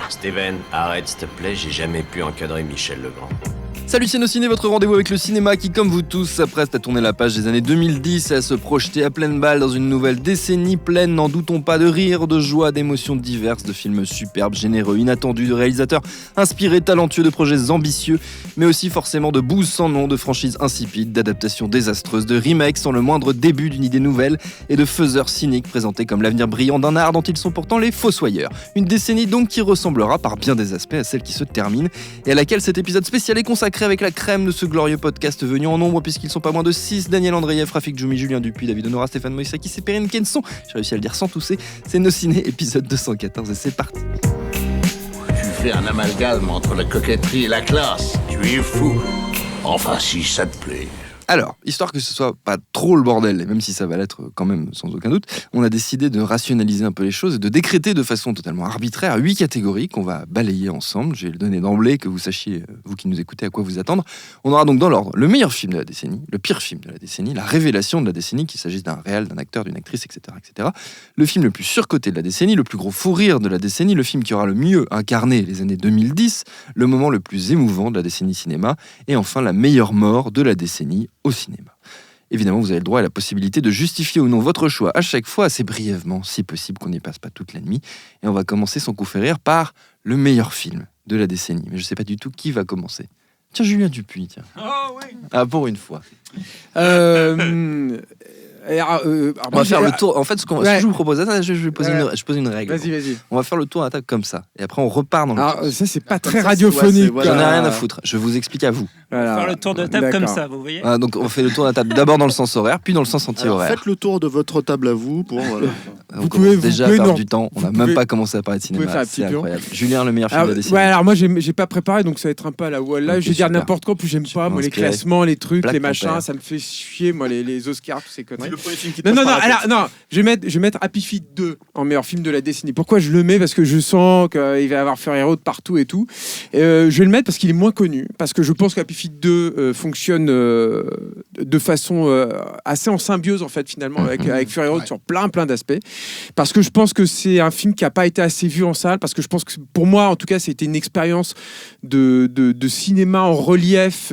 Steven, arrête s'il te plaît, j'ai jamais pu encadrer Michel Legrand. Salut Ciné, votre rendez-vous avec le cinéma qui, comme vous tous, s'apprête à tourner la page des années 2010 et à se projeter à pleine balle dans une nouvelle décennie pleine, n'en doutons pas, de rire, de joie, d'émotions diverses, de films superbes, généreux, inattendus, de réalisateurs inspirés, talentueux, de projets ambitieux, mais aussi forcément de bouses sans nom, de franchises insipides, d'adaptations désastreuses, de remakes sans le moindre début d'une idée nouvelle et de faiseurs cyniques présentés comme l'avenir brillant d'un art dont ils sont pourtant les fossoyeurs. Une décennie donc qui ressemblera par bien des aspects à celle qui se termine et à laquelle cet épisode spécial est consacré avec la crème de ce glorieux podcast venu en nombre puisqu'ils sont pas moins de 6, Daniel Andreev, Rafik Djoumi, Julien Dupuis, David Honora, Stéphane Moïsaki, c'est Perrine Kenson. J'ai réussi à le dire sans tousser. C'est Nos Ciné, épisode 214 et c'est parti. Tu fais un amalgame entre la coquetterie et la classe. Tu es fou. Enfin, si ça te plaît. Alors, histoire que ce soit pas trop le bordel, et même si ça va l'être quand même sans aucun doute, on a décidé de rationaliser un peu les choses et de décréter de façon totalement arbitraire 8 catégories qu'on va balayer ensemble. Je vais le donner d'emblée, que vous sachiez, vous qui nous écoutez, à quoi vous attendre. On aura donc dans l'ordre le meilleur film de la décennie, le pire film de la décennie, la révélation de la décennie, qu'il s'agisse d'un réel, d'un acteur, d'une actrice, etc., etc. Le film le plus surcoté de la décennie, le plus gros fou rire de la décennie, le film qui aura le mieux incarné les années 2010, le moment le plus émouvant de la décennie cinéma, et enfin la meilleure mort de la décennie au cinéma. Évidemment, vous avez le droit et la possibilité de justifier ou non votre choix à chaque fois, assez brièvement, si possible qu'on n'y passe pas toute la nuit. Et on va commencer sans coup faire rire par le meilleur film de la décennie. Mais je ne sais pas du tout qui va commencer. Tiens, Julien Dupuis, tiens. Oh oui. Ah, pour une fois. On va faire le tour. En fait, ce que je vous propose, je pose une règle. Vas-y. On va faire le tour à la table comme ça. Et après, on repart dans le tour. Ça, c'est pas très radiophonique. J'en ai rien à foutre. Je vous explique à vous. Voilà. Faire le tour de table comme ça, vous voyez. Donc, on fait le tour de la table d'abord dans le sens horaire, puis dans le sens anti-horaire. Faites le tour de votre table à vous pour. Voilà. Vous pouvez déjà perdre du temps. On n'a même pas commencé à parler de cinéma. C'est incroyable. Julien, le meilleur film de la décennie. Ouais, alors moi, j'ai pas préparé, donc ça va être un peu à la walla. Je vais dire n'importe quoi, puis j'aime pas. Moi, les classements, les trucs, les machins, ça me fait chier. Moi, les Oscars, tous ces conneries. Le premier film qui te Non, je vais mettre Happy Feet 2 en meilleur film de la décennie. Pourquoi je le mets ? Parce que je sens qu'il va y avoir Fury Road partout et tout. Je vais le mettre parce qu'il est moins connu, parce que je pense qu'Happy Feet 2 fonctionne de façon assez en symbiose en fait finalement avec Fury Road sur plein d'aspects. Parce que je pense que c'est un film qui n'a pas été assez vu en salle, parce que je pense que pour moi en tout cas c'était une expérience de cinéma en relief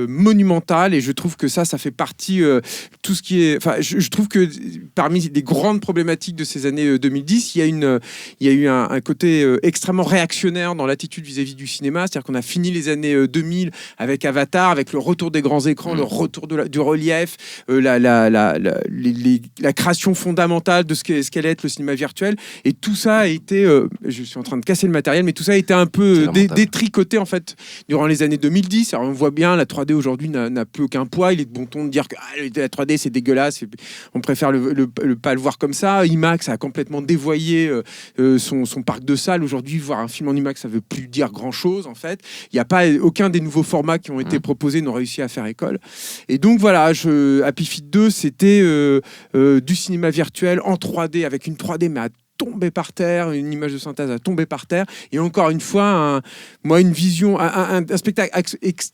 monumental, et je trouve que ça fait partie tout ce qui est. Enfin, je trouve que parmi les grandes problématiques de ces années 2010, il y a eu un côté extrêmement réactionnaire dans l'attitude vis-à-vis du cinéma. C'est-à-dire qu'on a fini les années 2000 avec Avatar, avec le retour des grands écrans, le retour du relief, la création fondamentale de ce qu'allait être le cinéma virtuel. Et tout ça a été, je suis en train de casser le matériel, mais tout ça a été un peu détricoté en fait durant les années 2010. Alors on voit bien, la 3D aujourd'hui n'a plus aucun poids. Il est de bon ton de dire que la 3D c'est dégueulasse. On préfère pas le voir comme ça. IMAX a complètement dévoyé son parc de salles. Aujourd'hui, voir un film en IMAX, ça veut plus dire grand-chose en fait. Il n'y a pas aucun des nouveaux formats qui ont été proposés n'ont réussi à faire école. Et donc voilà, Happy Feet 2, c'était du cinéma virtuel en 3D avec une 3D mais à tomber par terre, une image de synthèse à tomber par terre, et encore une fois une vision, un spectacle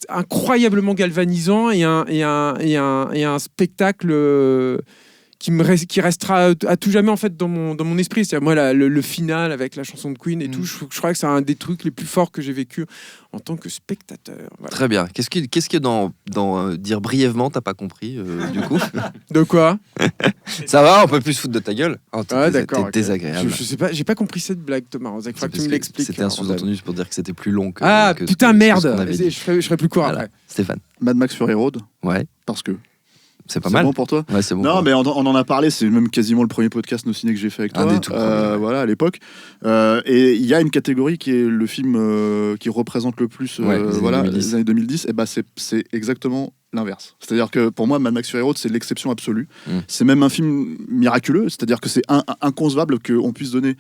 incroyablement galvanisant et un spectacle qui restera à tout jamais en fait dans mon esprit. C'est-à-dire moi le final avec la chanson de Queen et tout, je crois que c'est un des trucs les plus forts que j'ai vécu en tant que spectateur. Voilà. Très bien. Qu'est-ce que dans dire brièvement t'as pas compris du coup? De quoi? Ça va, on peut plus se foutre de ta gueule. D'accord. T'es désagréable. Je sais pas, j'ai pas compris cette blague, Thomas. Il faudra que tu me l'expliques. C'était un sous-entendu pour dire que c'était plus long que. Putain, merde. Je serai plus court après. Stéphane. Mad Max Fury Road. Ouais. Parce que. C'est pas mal. C'est bon pour toi? Ouais, c'est bon. Non, mais on en a parlé, c'est même quasiment le premier podcast Nos Ciné que j'ai fait avec toi. Un des tout premiers. Voilà, à l'époque. Et il y a une catégorie qui est le film qui représente le plus les années 2010. Et bah, c'est exactement l'inverse. C'est-à-dire que pour moi, Mad Max Fury Road, c'est l'exception absolue. C'est même un film miraculeux. C'est-à-dire que c'est inconcevable qu'on puisse donner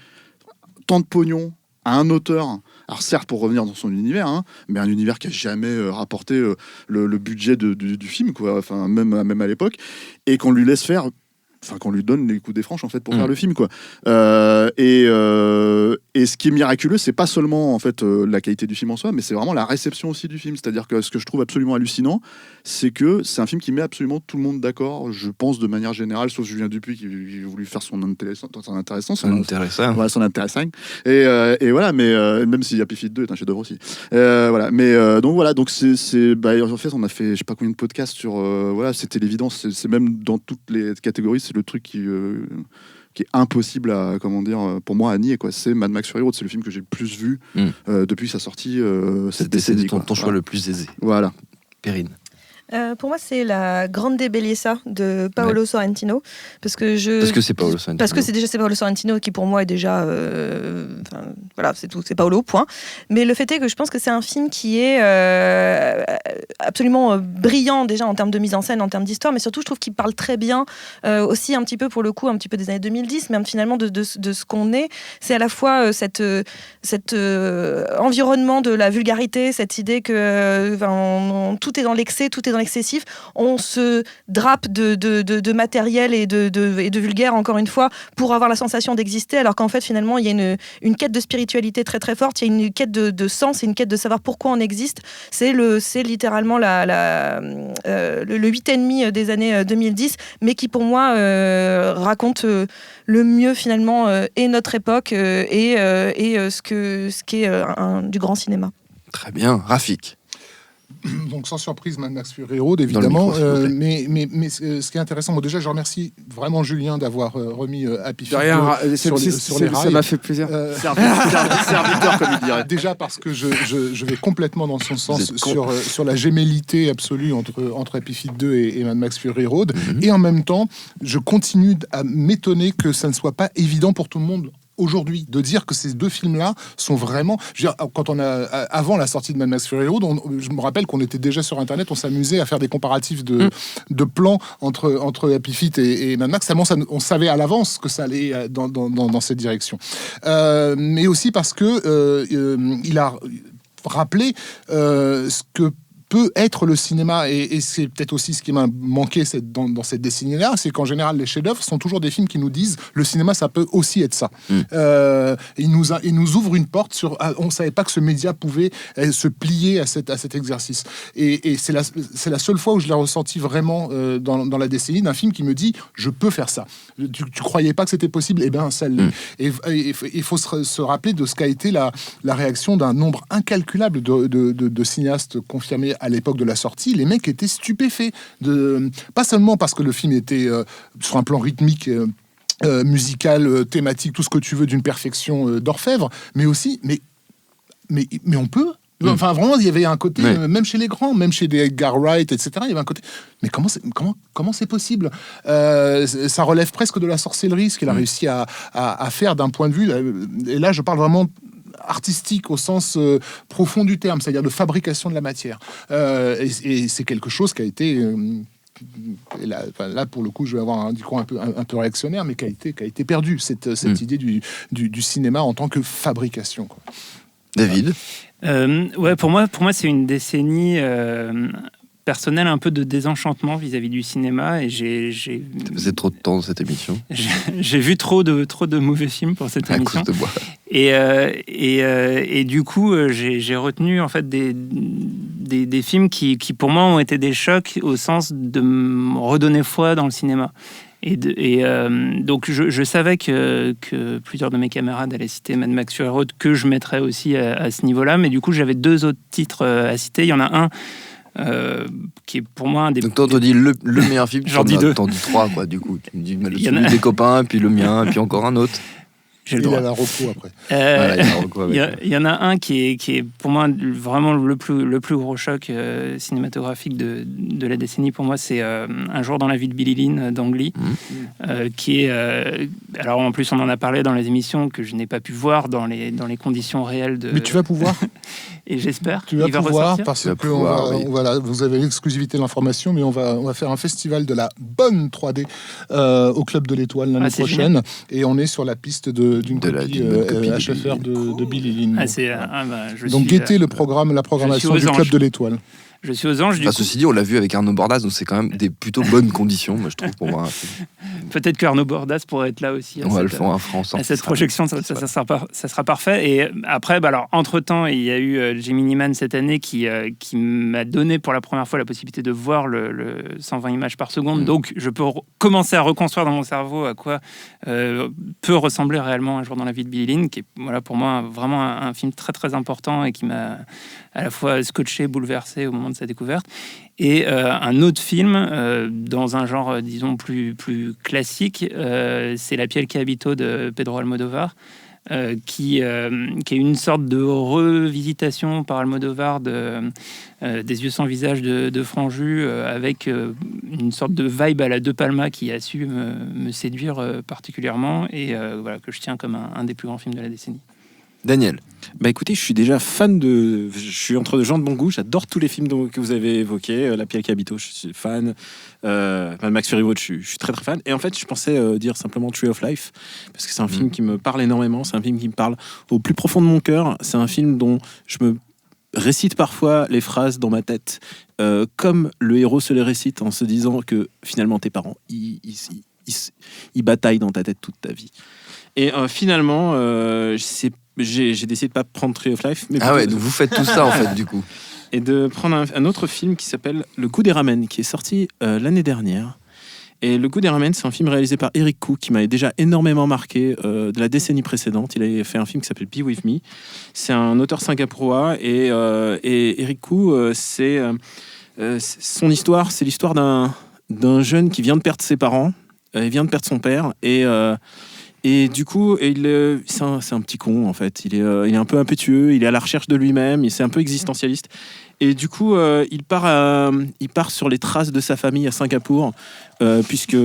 tant de pognon à un auteur. Alors certes pour revenir dans son univers, mais un univers qui a jamais rapporté le budget du film, quoi. Enfin même à l'époque, et qu'on lui laisse faire qu'on lui donne les coups des franches en fait pour faire le film quoi. Et ce qui est miraculeux, c'est pas seulement en fait la qualité du film en soi, mais c'est vraiment la réception aussi du film. C'est-à-dire que ce que je trouve absolument hallucinant, c'est que c'est un film qui met absolument tout le monde d'accord. Je pense de manière générale, sauf Julien Dupuis qui a voulu faire son intéressant. Et voilà, mais même si Happy Feet 2 est un chef-d'œuvre aussi. Voilà, mais donc voilà, donc en fait, on a fait je sais pas combien de podcasts sur voilà, c'était l'évidence. C'est même dans toutes les catégories, c'est le truc qui est impossible à pour moi à nier quoi. C'est Mad Max Fury Road, c'est le film que j'ai le plus vu depuis sa sortie cette décennie. Ton choix le plus aisé. Voilà. Perrine. Pour moi, c'est La Grande Bellezza de Paolo Sorrentino. Parce que c'est Paolo Sorrentino. Parce que c'est Paolo Sorrentino qui, pour moi, est déjà... voilà, c'est tout, c'est Paolo, point. Mais le fait est que je pense que c'est un film qui est absolument brillant, déjà, en termes de mise en scène, en termes d'histoire, mais surtout, je trouve qu'il parle très bien, aussi, un petit peu, pour le coup, un petit peu des années 2010, mais finalement, de ce qu'on est. C'est à la fois cet environnement de la vulgarité, cette idée que tout est dans l'excès, tout est dans l'excessif, on se drape de matériel et de vulgaire, encore une fois, pour avoir la sensation d'exister, alors qu'en fait, finalement, il y a une quête de spiritualité très très forte, il y a une quête de sens et une quête de savoir pourquoi on existe. C'est littéralement le 8,5 des années 2010, mais qui, pour moi, raconte le mieux, finalement, et notre époque, et ce qu'est du grand cinéma. Très bien. Rafik. Donc sans surprise, Mad Max Fury Road, évidemment. Mais ce qui est intéressant, déjà, je remercie vraiment Julien d'avoir remis Happy Feet sur les rails. Ça m'a fait plaisir. Serviteur, comme il dirait. Déjà parce que je vais complètement dans son sens sur la gémellité absolue entre Happy Feet 2 et Mad Max Fury Road. Et en même temps, je continue à m'étonner que ça ne soit pas évident pour tout le monde aujourd'hui de dire que ces deux films-là sont vraiment... quand avant la sortie de Mad Max Fury Road, je me rappelle qu'on était déjà sur Internet, on s'amusait à faire des comparatifs de plans entre Happy Feet et Mad Max. On savait à l'avance que ça allait dans cette direction. Mais aussi parce que il a rappelé ce que peut être le cinéma, et c'est peut-être aussi ce qui m'a manqué dans cette décennie-là, c'est qu'en général les chefs-d'œuvre sont toujours des films qui nous disent le cinéma ça peut aussi être ça. Il nous ouvre une porte sur on savait pas que ce média pouvait se plier à cet exercice, et c'est la seule fois où je l'ai ressenti vraiment dans la décennie, d'un film qui me dit je peux faire ça. Tu croyais pas que c'était possible, et ben ça l'est. Et il faut se rappeler de ce qu'a été la réaction d'un nombre incalculable de cinéastes confirmés à l'époque de la sortie. Les mecs étaient stupéfaits, pas seulement parce que le film était sur un plan rythmique, musical, thématique, tout ce que tu veux, d'une perfection d'orfèvre, mais aussi, mais on peut. Enfin, vraiment, il y avait un côté, même chez les grands, même chez des Edgar Wright, etc., il y avait un côté, mais comment c'est possible? Ça relève presque de la sorcellerie, ce qu'il a réussi à faire d'un point de vue, et là, je parle vraiment artistique au sens profond du terme, c'est-à-dire de fabrication de la matière. Et c'est quelque chose qui a été... et là, pour le coup, je vais avoir un discours un peu réactionnaire, mais qui a été perdu, cette idée du cinéma en tant que fabrication, quoi. David? Ouais, pour moi, c'est une décennie personnelle un peu de désenchantement vis-à-vis du cinéma, et j'ai passé trop de temps dans cette émission. J'ai vu trop de mauvais films pour cette émission. À cause de moi. Et du coup, j'ai retenu en fait des films qui pour moi ont été des chocs au sens de me redonner foi dans le cinéma. Donc je savais que plusieurs de mes camarades allaient citer Mad Max Fury Road, que je mettrais aussi à ce niveau-là, mais du coup j'avais deux autres titres à citer. Il y en a un qui est pour moi un des... Donc toi, on te dit le meilleur film, j'en dis deux. T'en dis trois, quoi, du coup. Tu me dis celui des copains, puis le mien, puis encore un autre. J'ai le droit. Il y a la reco après. Il y en a un qui est pour moi vraiment le plus gros choc cinématographique de la décennie. Pour moi, c'est Un jour dans la vie de Billy Lynn d'Ang Lee, qui est... alors en plus, on en a parlé dans les émissions que je n'ai pas pu voir dans les conditions réelles de... Mais tu vas pouvoir. Et j'espère tu vas pouvoir, parce que vous avez l'exclusivité de l'information, mais on va faire un festival de la bonne 3D au Club de l'Étoile l'année prochaine, génial. Et on est sur la piste d'une copie HFR de Billy Lynn. Donc guettez la programmation du Club de l'Étoile. Je suis aux Anges. Ceci dit, on l'a vu avec Arnaud Bordas, donc c'est quand même des plutôt bonnes conditions, moi je trouve, pour voir un film. Peut-être que Arnaud Bordas pourrait être là aussi. On va le faire en France. À cette projection, ça sera parfait. Et après, alors, entre-temps, il y a eu Gemini Man cette année qui m'a donné pour la première fois la possibilité de voir le 120 images par seconde. Donc, je peux commencer à reconstruire dans mon cerveau à quoi peut ressembler réellement Un jour dans la vie de Billie Lynn, qui est pour moi vraiment un film très très important et qui m'a à la fois scotché, bouleversé au moment de sa découverte. Et un autre film, dans un genre, disons, plus classique, c'est La piel qui habito de Pedro Almodóvar, qui est une sorte de revisitation par Almodóvar des Yeux sans visage de Franju, avec une sorte de vibe à la De Palma qui a su me séduire particulièrement et que je tiens comme un des plus grands films de la décennie. Daniel. Écoutez, je suis déjà fan je suis entre de gens de bon goût, j'adore tous les films que vous avez évoqués. La piel qui habito, je suis fan. Mad Max Fury Road, je suis très très fan. Et en fait, je pensais dire simplement Tree of Life, parce que c'est un film qui me parle énormément, c'est un film qui me parle au plus profond de mon cœur. C'est un film dont je me récite parfois les phrases dans ma tête, comme le héros se les récite en se disant que finalement tes parents, ils bataillent dans ta tête toute ta vie. Et finalement, j'ai décidé de pas prendre Tree of Life. Mais donc vous faites tout ça en fait du coup. Et de prendre un autre film qui s'appelle Le goût des ramen, qui est sorti l'année dernière. Et Le goût des ramen, c'est un film réalisé par Eric Koo, qui m'avait déjà énormément marqué de la décennie précédente. Il avait fait un film qui s'appelle Be With Me. C'est un auteur singapurois et Eric Koo, c'est son histoire, c'est l'histoire d'un jeune qui vient de perdre ses parents, il vient de perdre son père et du coup, c'est un petit con en fait. Il est un peu impétueux, il est à la recherche de lui-même, c'est un peu existentialiste. Et du coup, il part sur les traces de sa famille à Singapour, puisque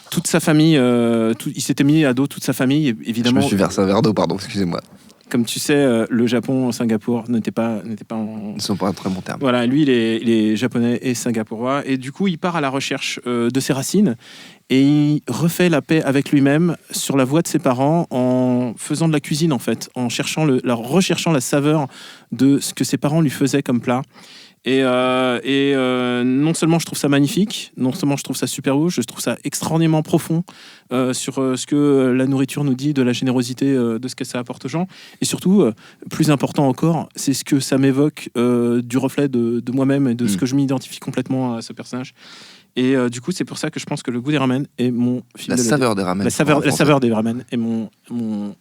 toute sa famille, il s'était mis à dos toute sa famille, évidemment. Je me suis versé un verre d'eau, pardon, excusez-moi. Comme tu sais, le Japon, Singapour n'était pas en... Ils sont pas un très bon terme. Voilà, lui, il est japonais et singapurois. Et du coup, il part à la recherche de ses racines et il refait la paix avec lui-même sur la voie de ses parents en faisant de la cuisine, en fait, en recherchant la saveur de ce que ses parents lui faisaient comme plat. Et non seulement je trouve ça magnifique, non seulement je trouve ça super beau, je trouve ça extraordinairement profond sur ce que la nourriture nous dit de la générosité de ce que ça apporte aux gens. Et surtout, plus important encore, c'est ce que ça m'évoque du reflet de moi-même et de ce que je m'identifie complètement à ce personnage. Et du coup, c'est pour ça que je pense que Le goût des ramen est mon film La saveur des ramen est mon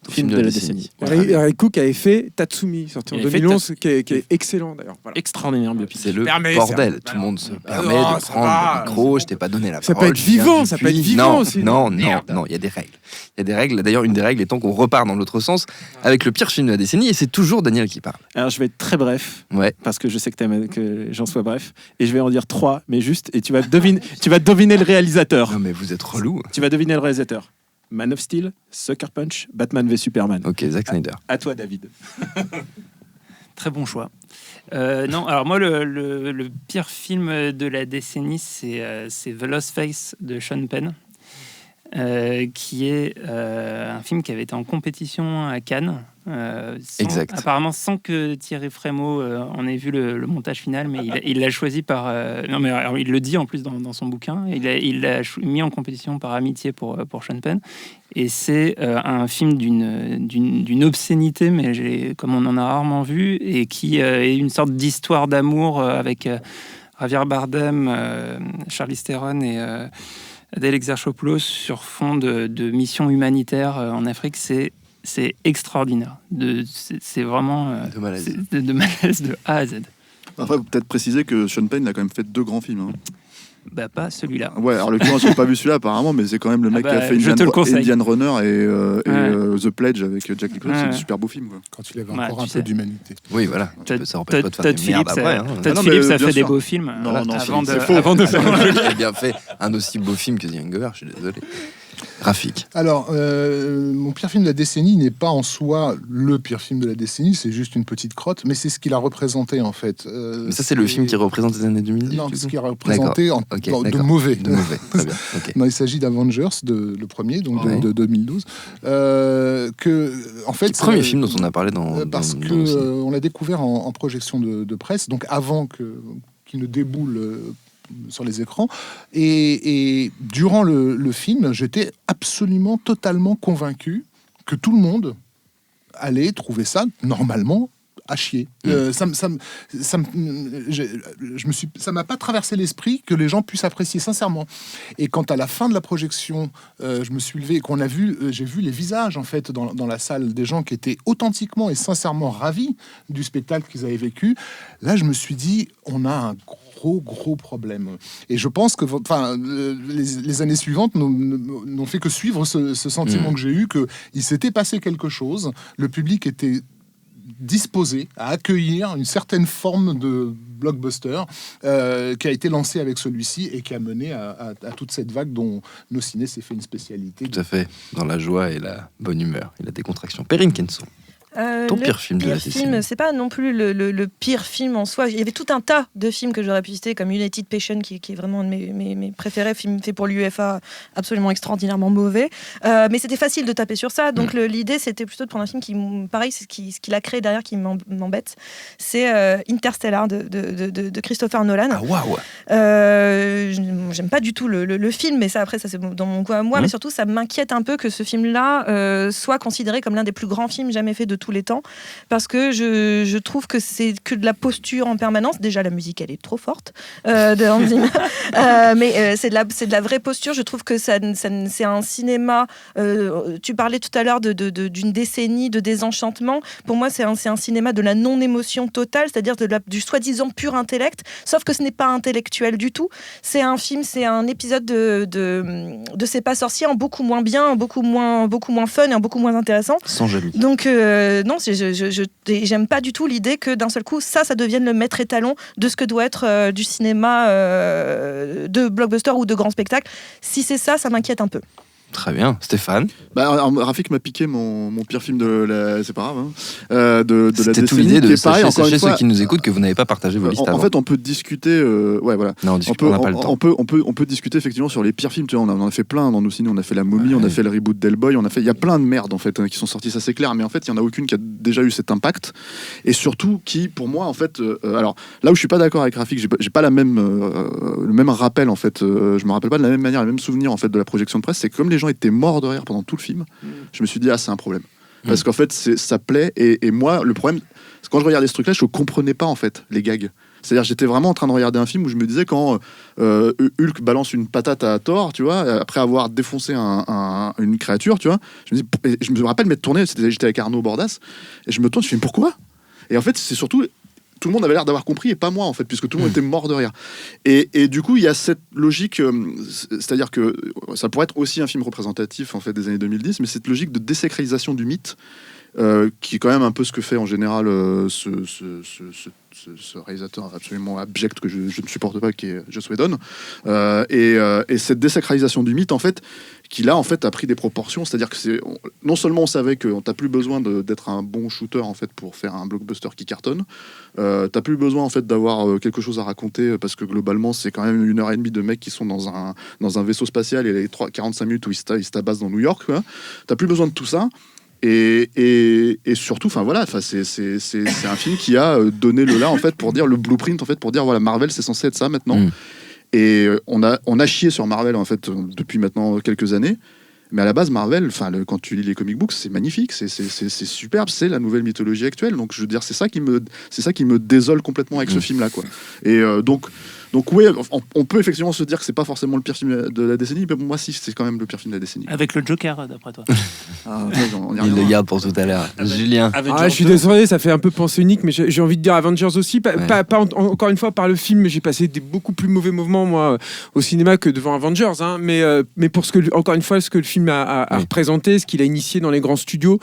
film de la décennie. Eric Koo avait fait Tatsumi, sorti en 2011, qui est excellent d'ailleurs. Voilà. Extraordinaire biopic. C'est le bordel. Tout le monde se permet de prendre le micro. Je t'ai pas donné la parole. Ça peut être vivant aussi. Non, il y a des règles. Il y a des règles. D'ailleurs, une des règles étant qu'on repart dans l'autre sens avec le pire film de la décennie, et c'est toujours Daniel qui parle. Alors, je vais être très bref, parce que je sais que t'aimes que j'en sois bref, et je vais en dire 3, mais juste, et tu vas deviner le réalisateur. Non, mais vous êtes relou. Tu vas deviner le réalisateur. Man of Steel, Sucker Punch, Batman v Superman. Ok, Zack Snyder. À toi, David. Très bon choix. Non, alors moi, le pire film de la décennie, c'est The Lost Face de Sean Penn, qui est un film qui avait été en compétition à Cannes. Apparemment sans que Thierry Frémaux en ait vu le montage final, mais il l'a choisi par... non, mais alors, il le dit en plus dans son bouquin. Il l'a mis en compétition par amitié pour Sean Penn. Et c'est un film d'une obscénité, mais comme on en a rarement vu, et qui est une sorte d'histoire d'amour avec Javier Bardem, Charlize Theron et Adèle Exarchopoulos sur fond de mission humanitaire en Afrique. C'est extraordinaire. C'est vraiment de malaise de A à Z. Après, vous peut-être préciser que Sean Penn a quand même fait 2 grands films. Hein. Bah, pas celui-là. Ouais, alors le client, je n'ai pas vu celui-là apparemment, mais c'est quand même le mec qui a fait Indian Runner et The Pledge avec Jack Nicholson. C'est un super beau film. Quoi. Quand il avait encore un peu d'humanité. Oui, voilà. Ça empêche pas de faire des merdes après. Todd Phillips a fait des beaux films avant de faire J'ai bien fait un aussi beau film que The Hangover, je suis désolé. Rafik. Alors, mon pire film de la décennie n'est pas en soi le pire film de la décennie, c'est juste une petite crotte, mais c'est ce qu'il a représenté en fait. Mais ça, c'est le film qui représente les années 2010. Non, ce qu'il a représenté de mauvais. De mauvais, très bien. Okay. Non, il s'agit d'Avengers, le premier, donc de 2012. En fait, c'est le premier film dont on a parlé parce que on l'a découvert en projection de presse, donc avant qu'il ne déboule sur les écrans, et durant le film, j'étais absolument totalement convaincu que tout le monde allait trouver ça normalement à chier. Ça m'a pas traversé l'esprit que les gens puissent apprécier sincèrement. Et quand à la fin de la projection, je me suis levé et j'ai vu les visages en fait dans la salle des gens qui étaient authentiquement et sincèrement ravis du spectacle qu'ils avaient vécu. Là, je me suis dit, on a un gros problème. Et je pense que les années suivantes n'ont fait que suivre ce sentiment que j'ai eu, qu'il s'était passé quelque chose, le public était disposé à accueillir une certaine forme de blockbuster qui a été lancé avec celui-ci et qui a mené à toute cette vague dont Nos Ciné s'est fait une spécialité. Tout à fait, dans la joie et la bonne humeur et la décontraction. Perrine Kenson. Ton pire film de la décennie. C'est pas non plus le pire film en soi. Il y avait tout un tas de films que j'aurais pu citer, comme United Passion, qui est vraiment un de mes préférés, film fait pour l'UEFA, absolument extraordinairement mauvais. Mais c'était facile de taper sur ça. Donc l'idée, c'était plutôt de prendre un film qui, pareil, c'est ce qu'il a créé derrière qui m'embête. C'est Interstellar de Christopher Nolan. Ah waouh. J'aime pas du tout le film, mais ça c'est dans mon coin à moi. Mais surtout, ça m'inquiète un peu que ce film-là soit considéré comme l'un des plus grands films jamais faits de tous les temps, parce que je trouve que c'est que de la posture en permanence. Déjà, la musique, elle est trop forte de Hans Zimmer, mais c'est de la vraie posture. Je trouve que c'est un cinéma. Tu parlais tout à l'heure d'une décennie de désenchantement. Pour moi, c'est un cinéma de la non-émotion totale, c'est-à-dire du soi-disant pur intellect, sauf que ce n'est pas intellectuel du tout. C'est un film, c'est un épisode de C'est pas sorcier en beaucoup moins bien, beaucoup moins fun et en beaucoup moins intéressant. Sans jalousie. Donc non, j'aime pas du tout l'idée que d'un seul coup, ça devienne le maître étalon de ce que doit être du cinéma de blockbuster ou de grand spectacle. Si c'est ça, ça m'inquiète un peu. Très bien. Stéphane? Rafik m'a piqué mon pire film de la... C'est pas grave. Hein, de la décennie. C'était tout l'idée de sachez ceux qui nous écoutent que vous n'avez pas partagé vos listes avant. En fait, on peut discuter... ouais, voilà. Non, on n'a pas le temps. On peut discuter effectivement sur les pires films. Tu vois, on en a fait plein dans nos ciné. On a fait La Momie, on a fait le reboot d'Hellboy. Il y a plein de merdes en fait qui sont sorties, ça c'est clair. Mais en fait, il y en a aucune qui a déjà eu cet impact. Et surtout, qui, pour moi, en fait... alors, là où je suis pas d'accord avec Rafik, j'ai pas le même rappel, en fait. Je me rappelle pas de la même manière, le même souvenir, en fait, de la projection de presse. C'est que comme les gens étaient morts de rire pendant tout le film, je me suis dit c'est un problème, parce qu'en fait ça plaît, et moi le problème, c'est quand je regardais ce truc là, je comprenais pas en fait les gags. C'est-à-dire j'étais vraiment en train de regarder un film où je me disais quand Hulk balance une patate à Thor, tu vois, après avoir défoncé une créature, tu vois, je me rappelle m'être tourné, j'étais avec Arnaud Bordas, et je me tourne, je me dis pourquoi. Et en fait c'est surtout tout le monde avait l'air d'avoir compris, et pas moi en fait, puisque tout le monde était mort de rire. Et du coup, il y a cette logique, c'est-à-dire que ça pourrait être aussi un film représentatif en fait des années 2010, mais cette logique de désacralisation du mythe, qui est quand même un peu ce que fait en général ce réalisateur absolument abject que je ne supporte pas, qui est Joss Whedon, et cette désacralisation du mythe en fait, qui là en fait a pris des proportions, c'est-à-dire que non seulement on savait que t'as plus besoin d'être un bon shooter en fait pour faire un blockbuster qui cartonne, t'as plus besoin en fait d'avoir quelque chose à raconter, parce que globalement c'est quand même 1h30 de mecs qui sont dans un vaisseau spatial, et les 45 minutes où ils se tabassent dans New York, quoi. T'as plus besoin de tout ça. Et surtout, enfin voilà, c'est un film qui a donné le là en fait pour dire le blueprint en fait, pour dire voilà, Marvel c'est censé être ça maintenant. Et on a chié sur Marvel en fait depuis maintenant quelques années. Mais à la base, Marvel, quand tu lis les comic books, c'est magnifique, c'est superbe, c'est la nouvelle mythologie actuelle. Donc je veux dire, c'est ça qui me désole complètement avec ce film-là, quoi. Et donc oui, on peut effectivement se dire que c'est pas forcément le pire film de la décennie, mais pour moi, si, c'est quand même le pire film de la décennie. Avec le Joker, d'après toi. Il le garde pour tout à l'heure. Julien. Je suis désolé, ça fait un peu pensée unique, mais j'ai envie de dire Avengers aussi. Pas encore une fois par le film, mais j'ai passé des beaucoup plus mauvais moments, moi, au cinéma que devant Avengers. Hein, mais pour encore une fois, ce que le film a représenté, ce qu'il a initié dans les grands studios,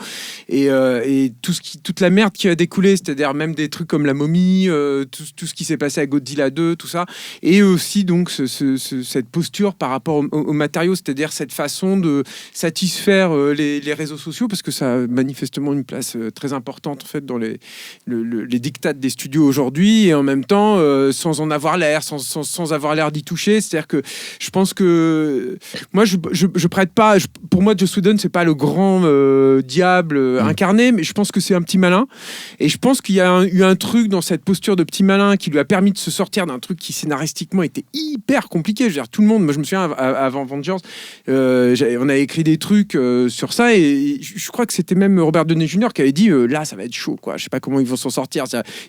et toute la merde qui a découlé, c'est-à-dire même des trucs comme La Momie, tout ce qui s'est passé à Godzilla 2, tout ça. et aussi donc cette posture par rapport aux matériaux, c'est-à-dire cette façon de satisfaire les réseaux sociaux, parce que ça a manifestement une place très importante en fait dans les dictats des studios aujourd'hui, et en même temps sans en avoir l'air, sans avoir l'air d'y toucher. C'est-à-dire que je pense que moi je prête pas, pour moi Joss Whedon c'est pas le grand diable incarné, mais je pense que c'est un petit malin, et je pense qu'il y a eu un truc dans cette posture de petit malin qui lui a permis de se sortir d'un truc qui scénaristiquement était hyper compliqué. Je veux dire, tout le monde, moi je me souviens avant Avengers, on avait écrit des trucs sur ça, et je crois que c'était même Robert Downey Jr. qui avait dit là ça va être chaud quoi, je sais pas comment ils vont s'en sortir.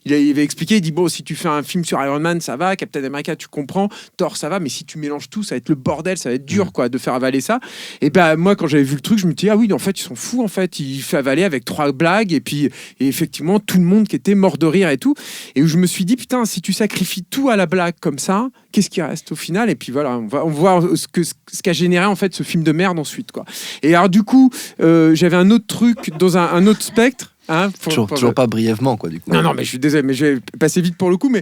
Il avait expliqué, il dit bon, si tu fais un film sur Iron Man ça va, Captain America tu comprends, Thor ça va, mais si tu mélanges tout ça va être le bordel, ça va être dur quoi de faire avaler ça. Et ben moi quand j'avais vu le truc je me dis ah oui en fait ils sont fous, en fait il fait avaler avec 3 blagues, et puis effectivement tout le monde qui était mort de rire et tout, et où je me suis dit putain, si tu sacrifies tout à la blague comme ça, qu'est-ce qui reste au final? Et puis voilà, on voit ce qu'a généré en fait ce film de merde ensuite quoi. Et alors du coup j'avais un autre truc dans un autre spectre. Hein, toujours pas brièvement quoi du coup. Non mais je suis désolé, mais je vais passer vite pour le coup, mais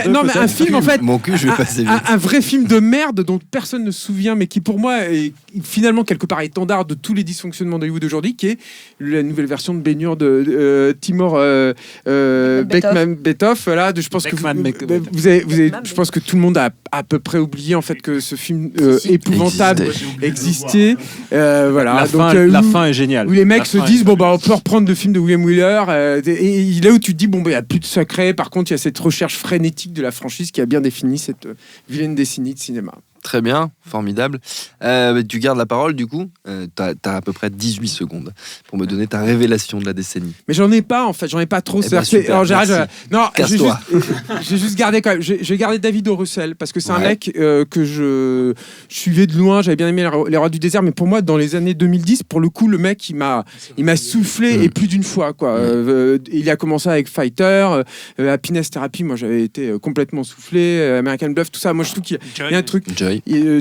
non mais un film en fait, mon cul je vais passer vite. Un vrai film de merde dont personne ne se souvient, mais qui pour moi est finalement quelque part étendard de tous les dysfonctionnements d'Hollywood aujourd'hui, qui est la nouvelle version de Bénure de Timur Bekmambetov. Voilà, je pense que vous avez, je pense que tout le monde a à peu près oublié en fait que ce film épouvantable existait. Voilà, la fin est géniale. Où les mecs se disent bon bah on peut reprendre le film de William Wyler, et là où tu te dis bon bah il y a plus de secret, par contre il y a cette recherche frénétique de la franchise qui a bien défini cette vilaine décennie de cinéma. Très bien, formidable. Tu gardes la parole du coup. T'as à peu près 18 secondes pour me donner ta révélation de la décennie. Mais j'en ai pas en fait, j'en ai pas trop. Super, non, casse-toi. J'ai juste gardé quand même. J'ai gardé David O. Russell parce que c'est un mec que je suivais de loin. J'avais bien aimé Les Rois du désert, mais pour moi dans les années 2010, pour le coup, le mec il m'a soufflé et plus d'une fois quoi. Il a commencé avec Fighter, Happiness Therapy. Moi j'avais été complètement soufflé. American Bluff, tout ça. Moi je trouve qu'il y a un truc.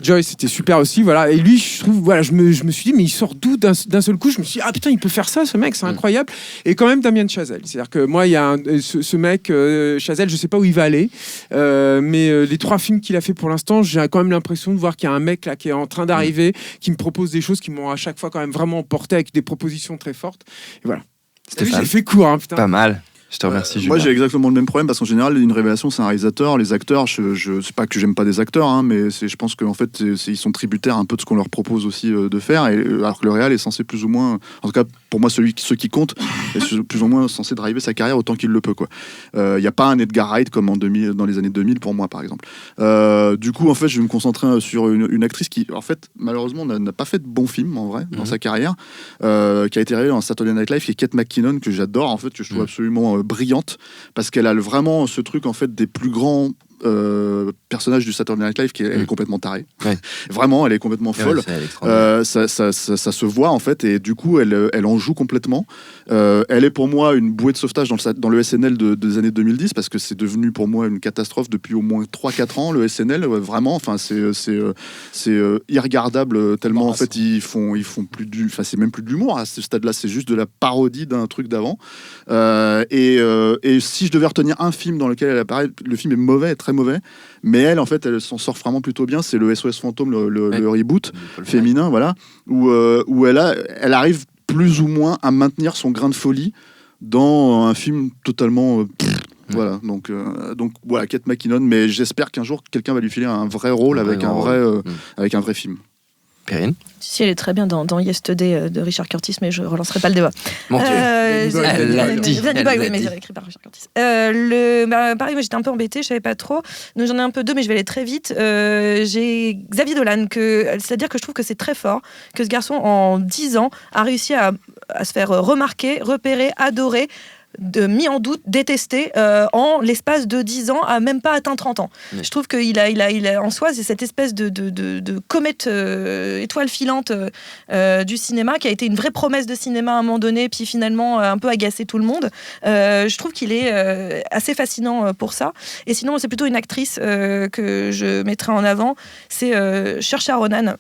Joy c'était super aussi, voilà. Et lui je trouve, voilà, je me suis dit mais il sort d'où d'un seul coup? Je me suis dit ah putain il peut faire ça ce mec, c'est incroyable. Et quand même Damien Chazelle, c'est-à-dire que moi il y a ce mec Chazelle, je sais pas où il va aller, mais les 3 films qu'il a fait pour l'instant, j'ai quand même l'impression de voir qu'il y a un mec là qui est en train d'arriver, qui me propose des choses qui m'ont à chaque fois quand même vraiment emporté, avec des propositions très fortes, et voilà. J'ai fait court hein, putain. Pas mal. Je te remercie. Moi j'ai exactement le même problème, parce qu'en général une révélation c'est un réalisateur. Les acteurs, je c'est pas que j'aime pas des acteurs hein, mais je pense qu'en fait ils sont tributaires un peu de ce qu'on leur propose aussi de faire, et alors que le réal est censé plus ou moins, en tout cas pour moi ceux qui comptent, est plus ou moins censé driver sa carrière autant qu'il le peut quoi. Il y a pas un Edgar Wright comme dans les années 2000 pour moi par exemple. Du coup en fait je vais me concentrer sur une actrice qui en fait malheureusement n'a pas fait de bons films en vrai dans sa carrière, qui a été révélée dans Saturday Night Live, qui est Kate McKinnon, que j'adore en fait, que je trouve absolument brillante, parce qu'elle a vraiment ce truc en fait des plus grands personnage du Saturday Night Live, elle est complètement tarée. Vraiment, elle est complètement folle. Ça se voit en fait, et du coup, elle en joue complètement. Elle est pour moi une bouée de sauvetage dans le SNL des années 2010, parce que c'est devenu pour moi une catastrophe depuis au moins 3-4 ans, le SNL. Vraiment, enfin, c'est irregardable tellement en fait ils font plus enfin c'est même plus de l'humour à ce stade-là, c'est juste de la parodie d'un truc d'avant. Et si je devais retenir un film dans lequel elle apparaît, le film est mauvais, très mauvais, mais elle en fait elle s'en sort vraiment plutôt bien, c'est le SOS Fantôme, le reboot féminin, voilà, où elle arrive plus ou moins à maintenir son grain de folie dans un film totalement voilà, donc voilà, Kate McKinnon, mais j'espère qu'un jour quelqu'un va lui filer un vrai rôle avec un vrai film. Perrine. Si, elle est très bien dans Yesterday de Richard Curtis, mais je relancerai pas le débat. Mon Dieu. Elle l'a dit. Mais c'est écrit par Richard Curtis. Pareil, moi j'étais un peu embêtée, je savais pas trop. Donc j'en ai un peu deux, mais je vais aller très vite. J'ai Xavier Dolan, c'est-à-dire que je trouve que c'est très fort, que ce garçon en 10 ans a réussi à se faire remarquer, repérer, adorer, mis en doute, détesté en l'espace de 10 ans, a même pas atteint 30 ans. Oui. Je trouve qu'il a en soi, c'est cette espèce de comète étoile filante du cinéma, qui a été une vraie promesse de cinéma à un moment donné, puis finalement un peu agacé tout le monde. Je trouve qu'il est assez fascinant pour ça. Et sinon, c'est plutôt une actrice que je mettrai en avant, c'est Saoirse Ronan.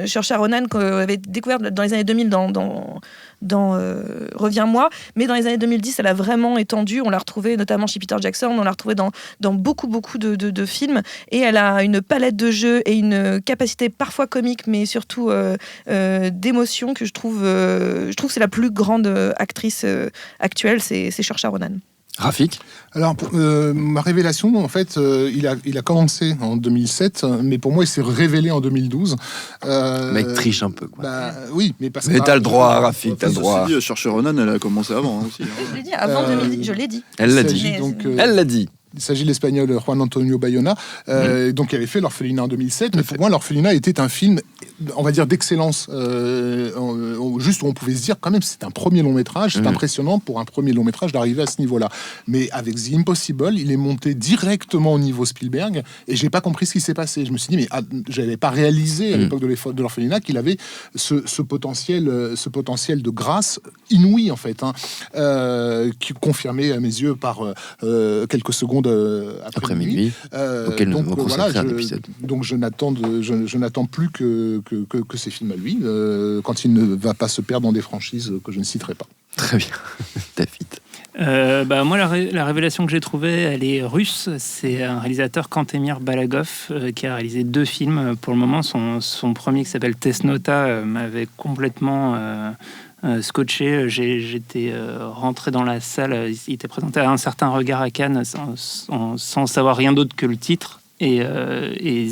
Saoirse Ronan, qu'on avait découvert dans les années 2000 dans Reviens-moi. Mais dans les années 2010, elle a vraiment étendu. On l'a retrouvée notamment chez Peter Jackson, on l'a retrouvée dans beaucoup de films. Et elle a une palette de jeux et une capacité parfois comique, mais surtout d'émotion que je trouve que c'est la plus grande actrice actuelle, c'est Saoirse Ronan. Rafik ? Alors, ma révélation, en fait, il a commencé en 2007, mais pour moi, il s'est révélé en 2012. Mec triche un peu, quoi. Oui, mais parce que... Mais t'as le droit, Rafik, t'as le droit. Saoirse Ronan, elle a commencé avant aussi. Je l'ai dit, avant 2010, je l'ai dit. Elle l'a dit. Elle l'a dit. Il s'agit de l'espagnol Juan Antonio Bayona, donc il avait fait L'Orphelinat en 2007, mais pour moi L'Orphelinat était un film, on va dire, d'excellence, juste où on pouvait se dire quand même c'est un premier long métrage, c'est impressionnant pour un premier long métrage d'arriver à ce niveau-là. Mais avec The Impossible, il est monté directement au niveau Spielberg, et j'ai pas compris ce qui s'est passé. Je me suis dit, mais j'avais pas réalisé à l'époque de L'Orphelinat qu'il avait ce potentiel de grâce inouï en fait, qui confirmé à mes yeux par quelques secondes après minuit. Donc voilà, je n'attends plus que ces films à lui, quand il ne va pas se perdre dans des franchises que je ne citerai pas. Très bien. David. Moi, la révélation que j'ai trouvée, elle est russe. C'est un réalisateur, Kantemir Balagov, qui a réalisé 2 films. Pour le moment, son premier, qui s'appelle Tesnota, m'avait complètement scotché. J'étais rentré dans la salle. Il était présenté à Un certain regard à Cannes sans savoir rien d'autre que le titre. Et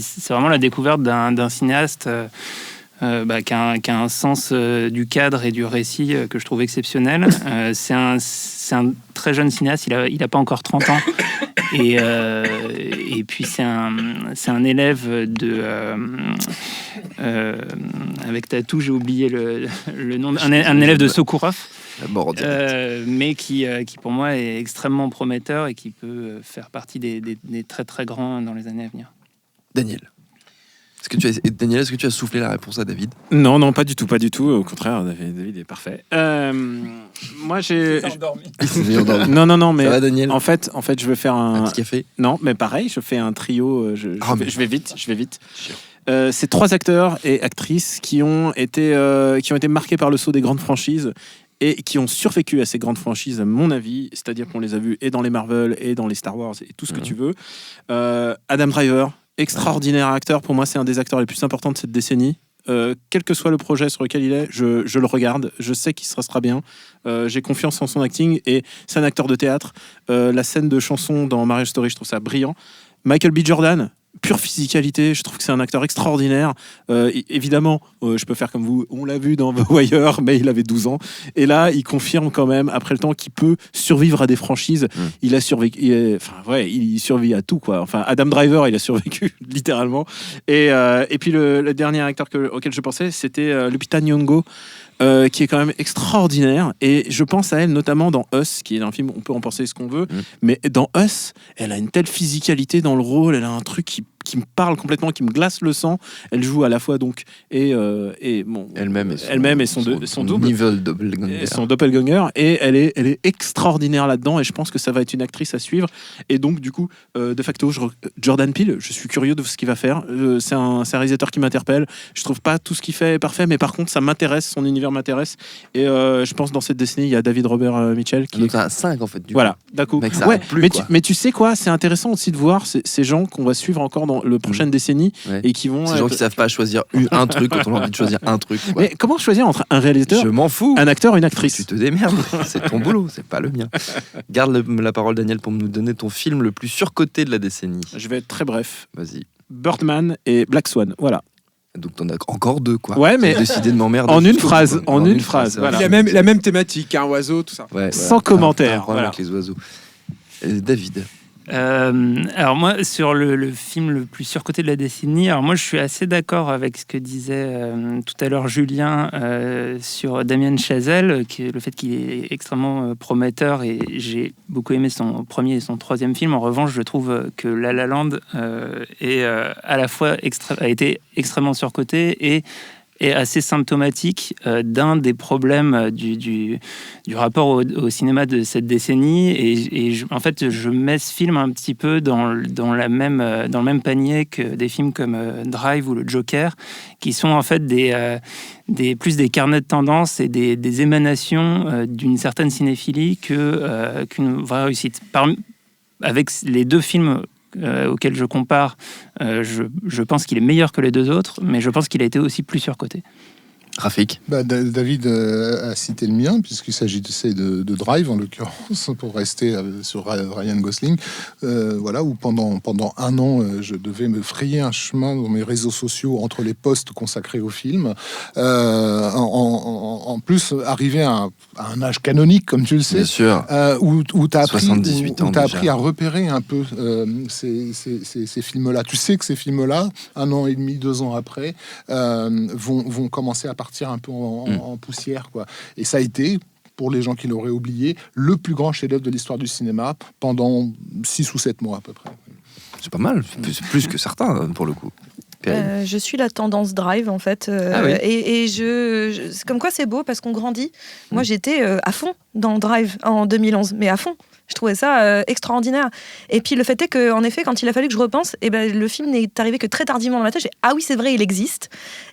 c'est vraiment la découverte d'un cinéaste qui a un sens du cadre et du récit que je trouve exceptionnel. C'est un très jeune cinéaste, il a pas encore 30 ans. Et puis c'est un élève avec Tatou, j'ai oublié le nom, un élève de Sokourov, mais qui pour moi est extrêmement prometteur et qui peut faire partie des très très grands dans les années à venir. Daniel, est-ce que tu as soufflé la réponse à David ? Non, pas du tout. Au contraire, David est parfait. Moi, j'ai... Il s'est endormi. Non, mais ça va, Daniel ? En fait, je vais faire un petit café. Non, mais pareil, je fais un trio. Je vais vite. C'est 3 acteurs et actrices qui ont été marqués par le sceau des grandes franchises et qui ont survécu à ces grandes franchises, à mon avis. C'est-à-dire qu'on les a vus et dans les Marvel et dans les Star Wars et tout ce que tu veux. Adam Driver. Extraordinaire acteur, pour moi c'est un des acteurs les plus importants de cette décennie. Quel que soit le projet sur lequel il est, je le regarde, je sais qu'il sera bien, j'ai confiance en son acting et c'est un acteur de théâtre. La scène de chanson dans Marriage Story, je trouve ça brillant. Michael B. Jordan, pure physicalité, je trouve que c'est un acteur extraordinaire. Évidemment, je peux faire comme vous, on l'a vu dans The Wire, mais il avait 12 ans. Et là, il confirme quand même, après le temps, qu'il peut survivre à des franchises. Il a survécu, il survit à tout, quoi. Enfin, Adam Driver, il a survécu, littéralement. Et puis le dernier acteur auquel je pensais, c'était Lupita Nyong'o, qui est quand même extraordinaire, et je pense à elle notamment dans Us, qui est un film, on peut en penser ce qu'on veut, mais dans Us, elle a une telle physicalité dans le rôle, elle a un truc qui me parle complètement, qui me glace le sang. Elle joue à la fois donc elle-même et son double, son doppelganger, et elle est extraordinaire là-dedans, et je pense que ça va être une actrice à suivre. Et donc du coup, de facto, Jordan Peele, je suis curieux de ce qu'il va faire. C'est un réalisateur qui m'interpelle. Je trouve pas tout ce qu'il fait est parfait, mais par contre, ça m'intéresse, son univers m'intéresse. Et je pense dans cette décennie, il y a David Robert Mitchell. Donc t'as 5 en fait. Voilà, d'accord. Mais tu sais quoi, c'est intéressant aussi de voir ces gens qu'on va suivre encore dans le prochaine décennie, et qui vont... Ces gens qui savent pas choisir un truc quand on a envie de choisir un truc. Quoi. Mais comment choisir entre un réalisateur, je m'en fous, un acteur et une actrice? Tu te démerdes, c'est ton boulot, c'est pas le mien. Garde la parole, Daniel, pour nous donner ton film le plus surcoté de la décennie. Je vais être très bref. Vas-y. Birdman et Black Swan, voilà. Donc t'en as encore 2, quoi. Ouais, mais j'ai décidé de m'emmerder. En une phrase, en une phrase. Voilà. La même thématique, un oiseau, tout ça. Ouais, sans commentaire. Voilà. Avec les oiseaux. David. Alors moi, sur le film le plus surcoté de la décennie, alors moi je suis assez d'accord avec ce que disait tout à l'heure Julien sur Damien Chazelle, le fait qu'il est extrêmement prometteur, et j'ai beaucoup aimé son premier et son troisième film. En revanche, je trouve que La La Land est à la fois a été extrêmement surcoté, et est assez symptomatique d'un des problèmes du rapport au cinéma de cette décennie. Et en fait, je mets ce film un petit peu dans le même panier que des films comme Drive ou le Joker, qui sont en fait plus des carnets de tendance et des émanations d'une certaine cinéphilie qu'une vraie réussite. Avec les deux films auxquels je compare, je pense qu'il est meilleur que les deux autres, mais je pense qu'il a été aussi plus surcoté. Rafik. David a cité le mien, puisqu'il s'agit de Drive, en l'occurrence, pour rester sur Ryan Gosling. Voilà, où pendant un an, je devais me frayer un chemin dans mes réseaux sociaux entre les posts consacrés au film. En plus, arrivé à un âge canonique, comme tu le sais, bien sûr, où tu as appris à repérer un peu ces films-là. Tu sais que ces films-là, 1 an et demi, 2 ans après, vont commencer à partir un peu en poussière, quoi. Et ça a été, pour les gens qui l'auraient oublié, le plus grand chef-d'œuvre de l'histoire du cinéma pendant 6 ou 7 mois à peu près. C'est pas mal, plus que certains pour le coup. Je suis la tendance Drive en fait, oui. et c'est comme quoi c'est beau parce qu'on grandit. Moi j'étais à fond dans Drive en 2011, mais à fond. Je trouvais ça extraordinaire. Et puis le fait est qu'en effet, quand il a fallu que je repense, le film n'est arrivé que très tardivement dans ma tête. Ah oui, c'est vrai, il existe.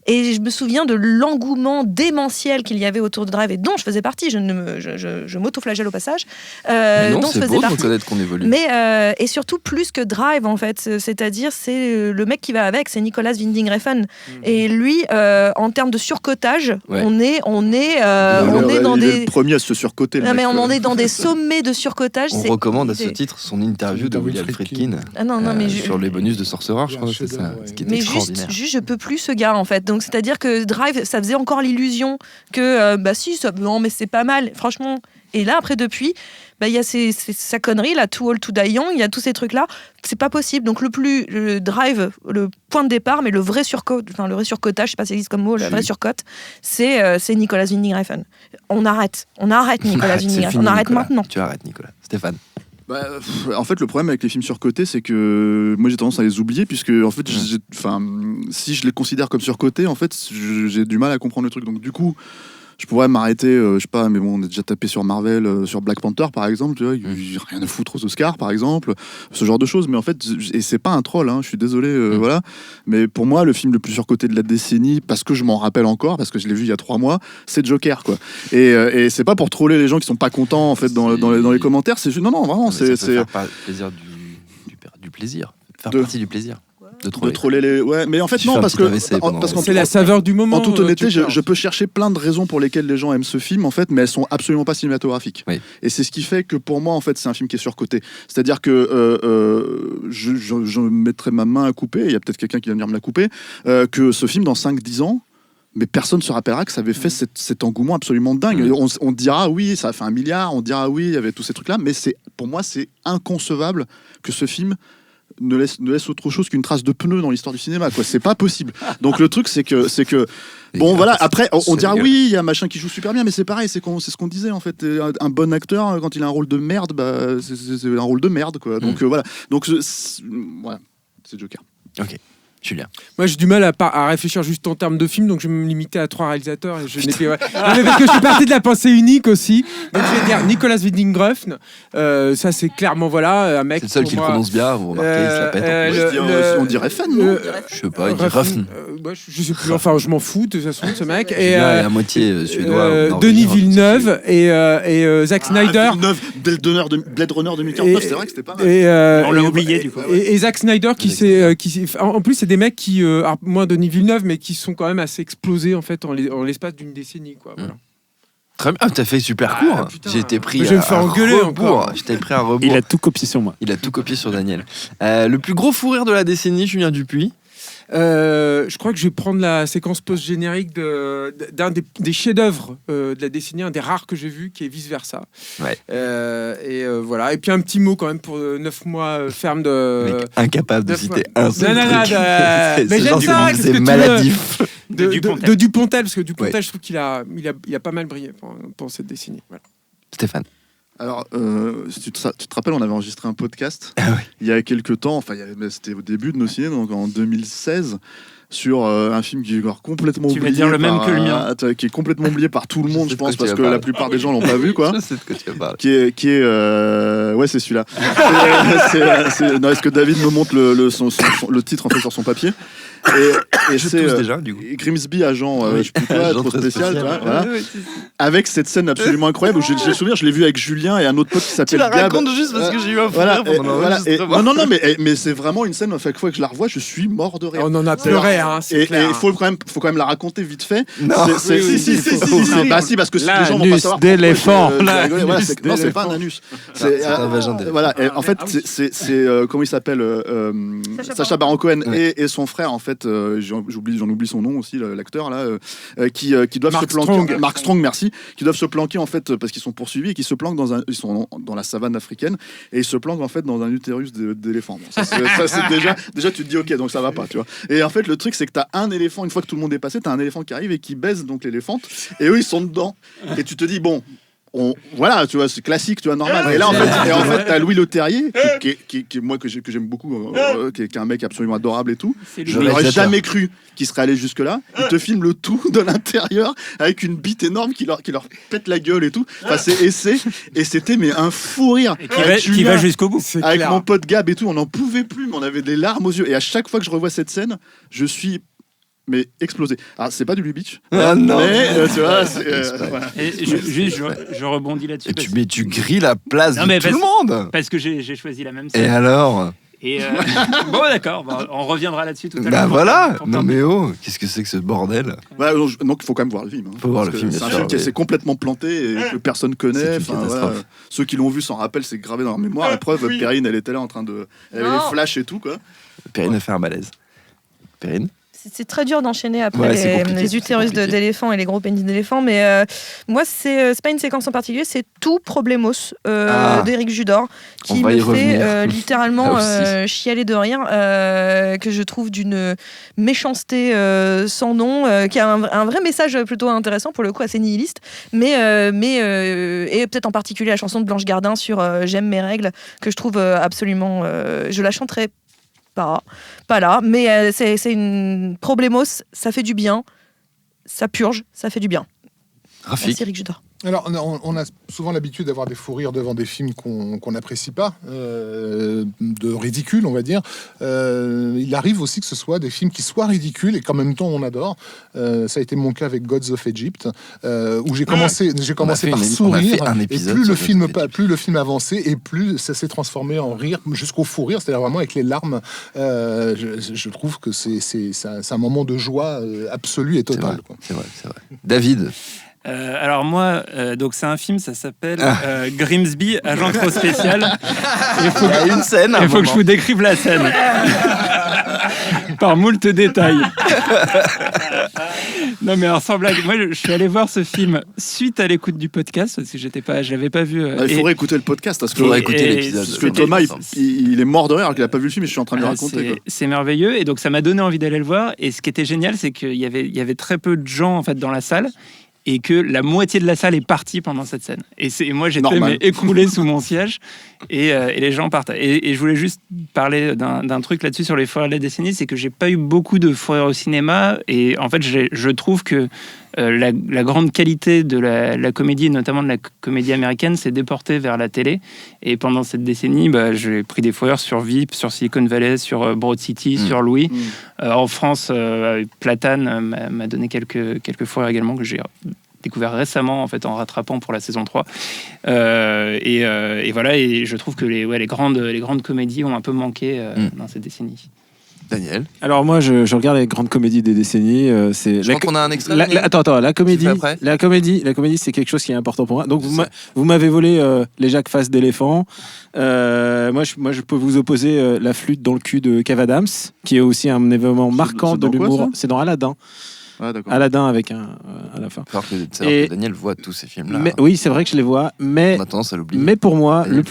Et je me souviens de l'engouement démentiel qu'il y avait autour de Drive et dont je faisais partie. Je m'auto-flagelle au passage. Non, c'est beau de reconnaître qu'on évolue. Mais et surtout plus que Drive en fait, c'est-à-dire c'est le mec qui va avec, c'est Nicolas Winding Refn. Et lui, en termes de surcotage, on est dans des premiers à se surcoter. Non, mais on est dans des sommets de surcotage. On recommande à ce titre son interview de William Friedkin sur les bonus de Sorcerer, je crois, c'est ça, ce qui est extraordinaire. Juste, je peux plus ce gars en fait. Donc c'est-à-dire que Drive, ça faisait encore l'illusion que non mais c'est pas mal, franchement. Et là après depuis, il y a sa connerie là, Too Old to Die Young, il y a tous ces trucs là, c'est pas possible. Donc le Drive, le point de départ, mais le vrai surcotage, je sais pas si ça existe comme mot, la vraie surcote, c'est Nicolas Winding Refn. On arrête Nicolas Winding Refn, on arrête maintenant. Tu arrêtes Nicolas. Stéphane. En fait, le problème avec les films surcotés, c'est que moi j'ai tendance à les oublier, puisque en fait, si je les considère comme surcotés, en fait, j'ai du mal à comprendre le truc. Donc du coup, je pourrais m'arrêter, je sais pas, mais bon, on est déjà tapé sur Marvel, sur Black Panther par exemple, tu vois, j'ai rien à foutre aux Oscars par exemple, ce genre de choses. Mais en fait, et c'est pas un troll, hein, je suis désolé, voilà. Mais pour moi, le film le plus surcoté de la décennie, parce que je m'en rappelle encore, parce que je l'ai vu il y a 3 mois, c'est Joker, quoi. Et c'est pas pour troller les gens qui sont pas contents en fait dans les commentaires. C'est juste, non, vraiment, c'est faire plaisir du plaisir, faire partie du plaisir. De troller les. Ouais, mais en fait, non, parce que c'est la saveur du moment. En toute honnêteté, je peux chercher plein de raisons pour lesquelles les gens aiment ce film, en fait, mais elles sont absolument pas cinématographiques. Oui. Et c'est ce qui fait que pour moi, en fait, c'est un film qui est surcoté. C'est-à-dire que je mettrais ma main à couper, il y a peut-être quelqu'un qui va venir me la couper, que ce film, dans 5-10 ans, mais personne ne se rappellera que ça avait fait cet engouement absolument dingue. On dira oui, ça a fait 1 milliard, on dira oui, il y avait tous ces trucs-là, mais pour moi, c'est inconcevable que ce film ne laisse autre chose qu'une trace de pneu dans l'histoire du cinéma, quoi. C'est pas possible. Donc le truc, c'est que bon, voilà, après on dira oui, il y a machin qui joue super bien, mais c'est pareil, c'est ce qu'on disait en fait. Un bon acteur, quand il a un rôle de merde, c'est un rôle de merde, quoi. Donc voilà. Donc voilà, c'est Joker. Ok. Julien. Moi, j'ai du mal à réfléchir juste en termes de film, donc je vais me limiter à 3 réalisateurs. Et mais parce que je suis parti de la pensée unique aussi. Donc, je vais dire Nicolas Winding Refn. Ça, c'est clairement un mec. C'est le seul qui le prononce bien, vous remarquez, il se la pète. On dirait Refn, non je sais pas, il dit Refn. Je sais plus, enfin, je m'en fous de toute façon de ce mec. Et à moitié suédois. Denis Villeneuve et Zack Snyder. Blade Runner 2049, c'est vrai que c'était pas mal. On l'a oublié, du coup. Et Zack Snyder, en plus, c'est des mecs qui, moins Denis Villeneuve, mais qui sont quand même assez explosés en fait en l'espace d'une décennie, quoi. Voilà. Très bien, t'as fait super court. J'ai été pris. Je vais me faire engueuler encore. J'étais pris à rebours. Il a tout copié sur moi. Il a tout copié sur Daniel. Le plus gros fou rire de la décennie, Julien Dupuis. Je crois que je vais prendre la séquence post-générique d'un des chefs-d'œuvre de la décennie, un des rares que j'ai vu, qui est Vice Versa. Ouais. Voilà. Et puis un petit mot quand même pour 9 mois ferme de. Mec incapable de citer un seul truc. Mais j'aime ça. C'est maladif. De Dupontel, parce que Dupontel, je trouve qu'il a pas mal brillé pendant cette décennie. Voilà. Stéphane. Alors, si tu te rappelles, on avait enregistré un podcast il y a quelques temps, c'était au début de nos ciné, donc en 2016, sur un film qui est complètement oublié. Tu vas dire le même que le mien. Qui est complètement oublié par tout le monde, je pense, parce que la plupart des gens l'ont pas vu, quoi. Je sais de quoi tu vas parler. Qui est ouais, c'est celui-là. Non, est-ce que David me montre le titre en fait sur son papier? Et c'est déjà, du coup. Grimsby, agent, je sais plus quoi, trop spécial, voilà. Avec cette scène absolument incroyable où j'ai le souvenir, je l'ai vu avec Julien et un autre pote qui s'appelle Gab. Tu la racontes juste parce que j'ai eu un fou rire pendant l'enregistrement. Non, mais c'est vraiment une scène, à chaque fois que je la revois, je suis mort de rire. On en a pleuré, hein, c'est clair. Et il faut quand même la raconter vite fait. Non, si, parce que les gens vont pas savoir. D'éléphant. Non, c'est pas un anus. C'est un vagin d'éléphant. Voilà, en fait, c'est comment il s'appelle, Sacha Baron Cohen et son frère, en fait, j'en oublie son nom aussi, l'acteur là, qui doivent se planquer. Mark Strong, merci. Qui doivent se planquer en fait parce qu'ils sont poursuivis et qui se planquent ils sont dans la savane africaine et ils se planquent en fait dans un utérus d'éléphant. Bon, ça c'est déjà tu te dis ok, donc ça va pas, tu vois. Et en fait le truc c'est que t'as un éléphant, une fois que tout le monde est passé, t'as un éléphant qui arrive et qui baise donc l'éléphante et eux ils sont dedans et tu te dis bon. Voilà, tu vois, c'est classique, tu vois, normal. Et là, en fait, t'as Louis Leterrier, qui moi que j'aime beaucoup, qui est un mec absolument adorable et tout. Je n'aurais jamais cru qu'il serait allé jusque là. Il te filme le tout de l'intérieur avec une bite énorme qui leur pète la gueule et tout. Enfin, et c'était mais un fou rire. Qui va jusqu'au bout. Avec mon pote Gab et tout, on n'en pouvait plus, mais on avait des larmes aux yeux. Et à chaque fois que je revois cette scène, je suis explosé. Alors c'est pas du Lubitsch. Ah non. Mais tu vois, voilà. Et je rebondis là-dessus. Mais tu grilles la place de tout le monde. Parce que j'ai choisi la même scène. Et alors? Et bon d'accord, on reviendra là-dessus tout à l'heure. Bah voilà. Non mais qu'est-ce que c'est que ce bordel? Donc il faut quand même voir le film. Faut voir le film. C'est un film qui s'est complètement planté et que personne connaît. Ceux qui l'ont vu s'en rappellent, c'est gravé dans leur mémoire. La preuve, Perrine, elle était là en train de, elle avait les flashs et tout quoi. Perrine a fait un malaise. Perrine. C'est très dur d'enchaîner après les utérus d'éléphant et les gros pénis d'éléphant, mais moi, c'est pas une séquence en particulier, c'est tout Problemos d'Éric Judor qui me fait littéralement chialer de rire, que je trouve d'une méchanceté sans nom, qui a un vrai message plutôt intéressant, pour le coup assez nihiliste, mais et peut-être en particulier la chanson de Blanche Gardin sur J'aime mes règles, que je trouve absolument... je la chanterai pas là, mais c'est une Problemos, ça fait du bien, ça purge, ça fait du bien. Rafik. Merci Eric Judor. Alors, on a souvent l'habitude d'avoir des fous rires devant des films qu'on n'apprécie pas, de ridicule, on va dire. Il arrive aussi que ce soit des films qui soient ridicules et qu'en même temps on adore. Ça a été mon cas avec Gods of Egypt, où j'ai commencé par sourire, et plus le film avançait, et plus ça s'est transformé en rire, jusqu'au fou rire, c'est-à-dire vraiment avec les larmes. Je trouve que c'est un moment de joie absolue et totale. C'est vrai. David. Alors moi, donc c'est un film, ça s'appelle Grimsby, agent trop spécial. Il y a une scène. Il faut que je vous décrive la scène. Par moult détails. Non mais alors sans blague, moi je suis allé voir ce film suite à l'écoute du podcast parce que je l'avais pas vu. Il faudrait écouter le podcast parce que l'épisode. Parce que Thomas il est mort de rire alors qu'il a pas vu le film et je suis en train de lui raconter. C'est merveilleux et donc ça m'a donné envie d'aller le voir. Et ce qui était génial, c'est qu'il y avait très peu de gens en fait dans la salle. Et que la moitié de la salle est partie pendant cette scène. Et moi, j'étais écroulé sous mon siège, et les gens partent. Et je voulais juste parler d'un truc là-dessus sur les foires de la décennie, c'est que j'ai pas eu beaucoup de foires au cinéma, et en fait, je trouve que la grande qualité de la comédie, notamment de la comédie américaine, s'est déportée vers la télé. Et pendant cette décennie, j'ai pris des foires sur VIP, sur Silicon Valley, sur Broad City, sur Louis. En France, Platane m'a donné quelques foires également que j'ai découvert récemment en fait en rattrapant pour la saison 3 et voilà, et je trouve que les grandes comédies ont un peu manqué dans cette décennie. Daniel. Alors moi je regarde les grandes comédies des décennies, c'est je crois qu'on a un extrait. Attends, la comédie c'est quelque chose qui est important pour moi. Donc vous m'avez volé les Jacques Face d'éléphant. Moi je peux vous opposer la flûte dans le cul de Kev Adams, qui est aussi un événement marquant de l'humour. C'est dans Aladdin. Ah, Aladdin avec un à la fin. Que Daniel voit tous ces films-là. Oui, c'est vrai que je les vois, mais on a tendance à l'oublier. Mais pour moi, le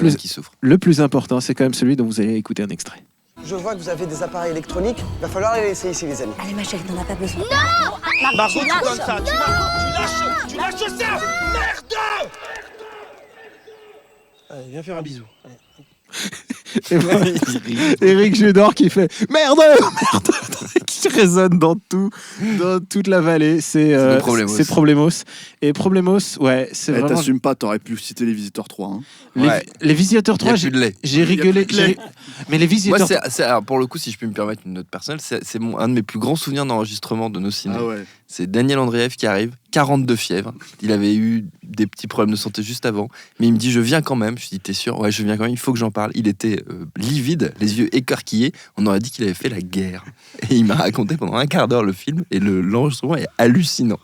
plus important, c'est quand même celui dont vous allez écouter un extrait. Je vois que vous avez des appareils électroniques. Il va falloir les laisser ici, les amis. Allez, ma chérie, t'en as pas besoin. Non Margot, tu donnes ça. Tu lâches ça. Merde. Allez, viens faire un bisou. Éric Judor qui fait merde, qui résonne dans toute la vallée. C'est Problemos. Et Problemos, ouais, c'est vraiment... T'assumes pas, t'aurais pu citer Les Visiteurs 3. Hein. Les Visiteurs 3, j'ai rigolé. Mais Les Visiteurs... Moi, alors, pour le coup, si je peux me permettre une note personnelle, c'est un de mes plus grands souvenirs d'enregistrement de nos ciné. Ah ouais. C'est Daniel Andreev qui arrive, 42 fièvres. Il avait eu des petits problèmes de santé juste avant, mais il me dit je viens quand même. Je lui dis t'es sûr? Ouais, je viens quand même, il faut que j'en parle. Il était livide, les yeux écarquillés. On aurait dit qu'il avait fait la guerre. Et il m'a raconté pendant un quart d'heure le film, et l'enregistrement est hallucinant.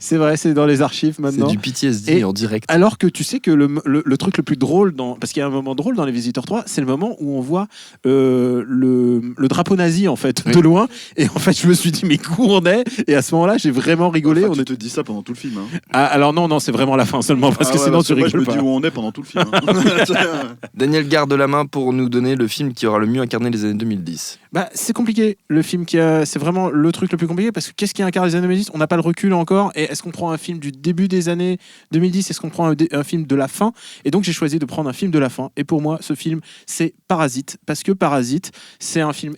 C'est vrai, c'est dans les archives maintenant. C'est du PTSD en direct. Alors que tu sais que le truc le plus drôle, parce qu'il y a un moment drôle dans Les Visiteurs 3, c'est le moment où on voit le drapeau nazi en fait, de loin. Et en fait, je me suis dit mais où on est? Et à ce moment-là, j'ai vraiment rigolé. Enfin, tu te dis ça pendant tout le film. Hein. Ah, alors non, c'est vraiment la fin seulement, parce que sinon tu rigoles pas. Je me dis où on est pendant tout le film. Hein. Daniel garde la main pour nous donner le film qui aura le mieux incarné les années 2010. C'est compliqué, le film c'est vraiment le truc le plus compliqué, parce que qu'est-ce qui incarne les années 2010? On n'a pas le recul encore, et est-ce qu'on prend un film du début des années 2010? Est-ce qu'on prend un film de la fin? Et donc j'ai choisi de prendre un film de la fin, et pour moi ce film c'est Parasite, parce que Parasite c'est un film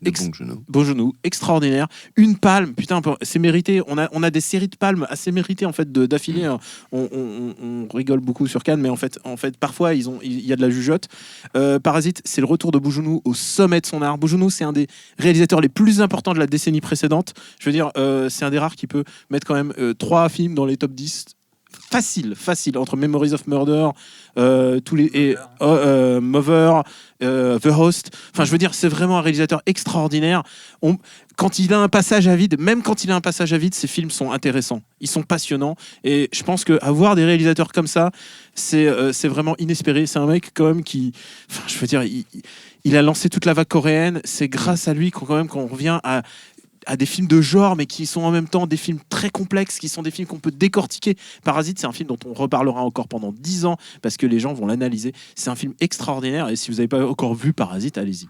bon genou, extraordinaire, une palme, putain, c'est mérité, on a des séries de palmes assez méritées en fait d'affilée. On rigole beaucoup sur Cannes, mais en fait parfois il y a de la jugeote. Parasite, c'est le retour de Bong-Joon-ho au sommet de son art. Bong-Joon-ho, c'est un des réalisateurs les plus importants de la décennie précédente. Je veux dire, c'est un des rares qui peut mettre quand même 3 films dans les top 10 facile, entre Memories of Murder, Mover, The Host. Enfin, je veux dire, c'est vraiment un réalisateur extraordinaire. Quand il a un passage à vide, ses films sont intéressants. Ils sont passionnants. Et je pense qu'avoir des réalisateurs comme ça, c'est vraiment inespéré. C'est un mec, quand même, qui... Enfin, je veux dire, il a lancé toute la vague coréenne. C'est grâce à lui qu'on revient à des films de genre, mais qui sont en même temps des films très complexes, qui sont des films qu'on peut décortiquer. Parasite, c'est un film dont on reparlera encore pendant 10 ans, parce que les gens vont l'analyser. C'est un film extraordinaire, et si vous n'avez pas encore vu Parasite, allez-y.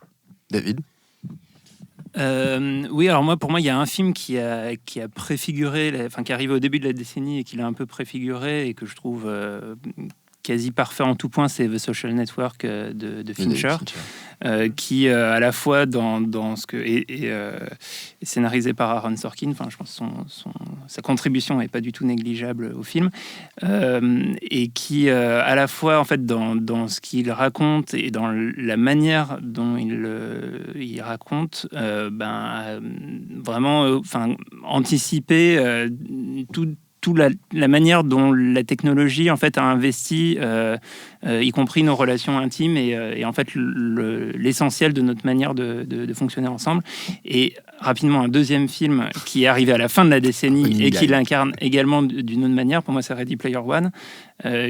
David? Oui, alors pour moi, il y a un film qui a préfiguré, qui est arrivé au début de la décennie et qui l'a un peu préfiguré, et que je trouve quasi parfait en tout point, c'est The Social Network de Fincher. Qui à la fois dans ce que est scénarisé par Aaron Sorkin. Enfin, je pense que sa contribution est pas du tout négligeable au film, et qui à la fois en fait dans ce qu'il raconte et dans la manière dont il raconte, vraiment anticiper la manière dont la technologie en fait a investi, y compris nos relations intimes, et en fait l'essentiel de notre manière de fonctionner ensemble. Et rapidement, un deuxième film qui est arrivé à la fin de la décennie et qui l'incarne également d'une autre manière, pour moi c'est Ready Player One,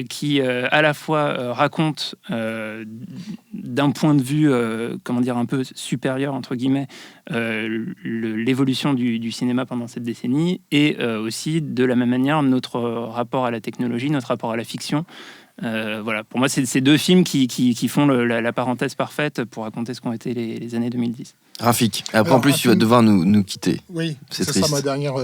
qui à la fois raconte d'un point de vue un peu supérieur entre guillemets l'évolution du cinéma pendant cette décennie, et aussi de la même manière notre rapport à la technologie, notre rapport à la fiction. Voilà, pour moi c'est ces deux films qui font la parenthèse parfaite pour raconter ce qu'ont été les années 2010. Rafik, après en plus tu vas devoir nous quitter. Oui, c'est ça triste. Sera ma dernière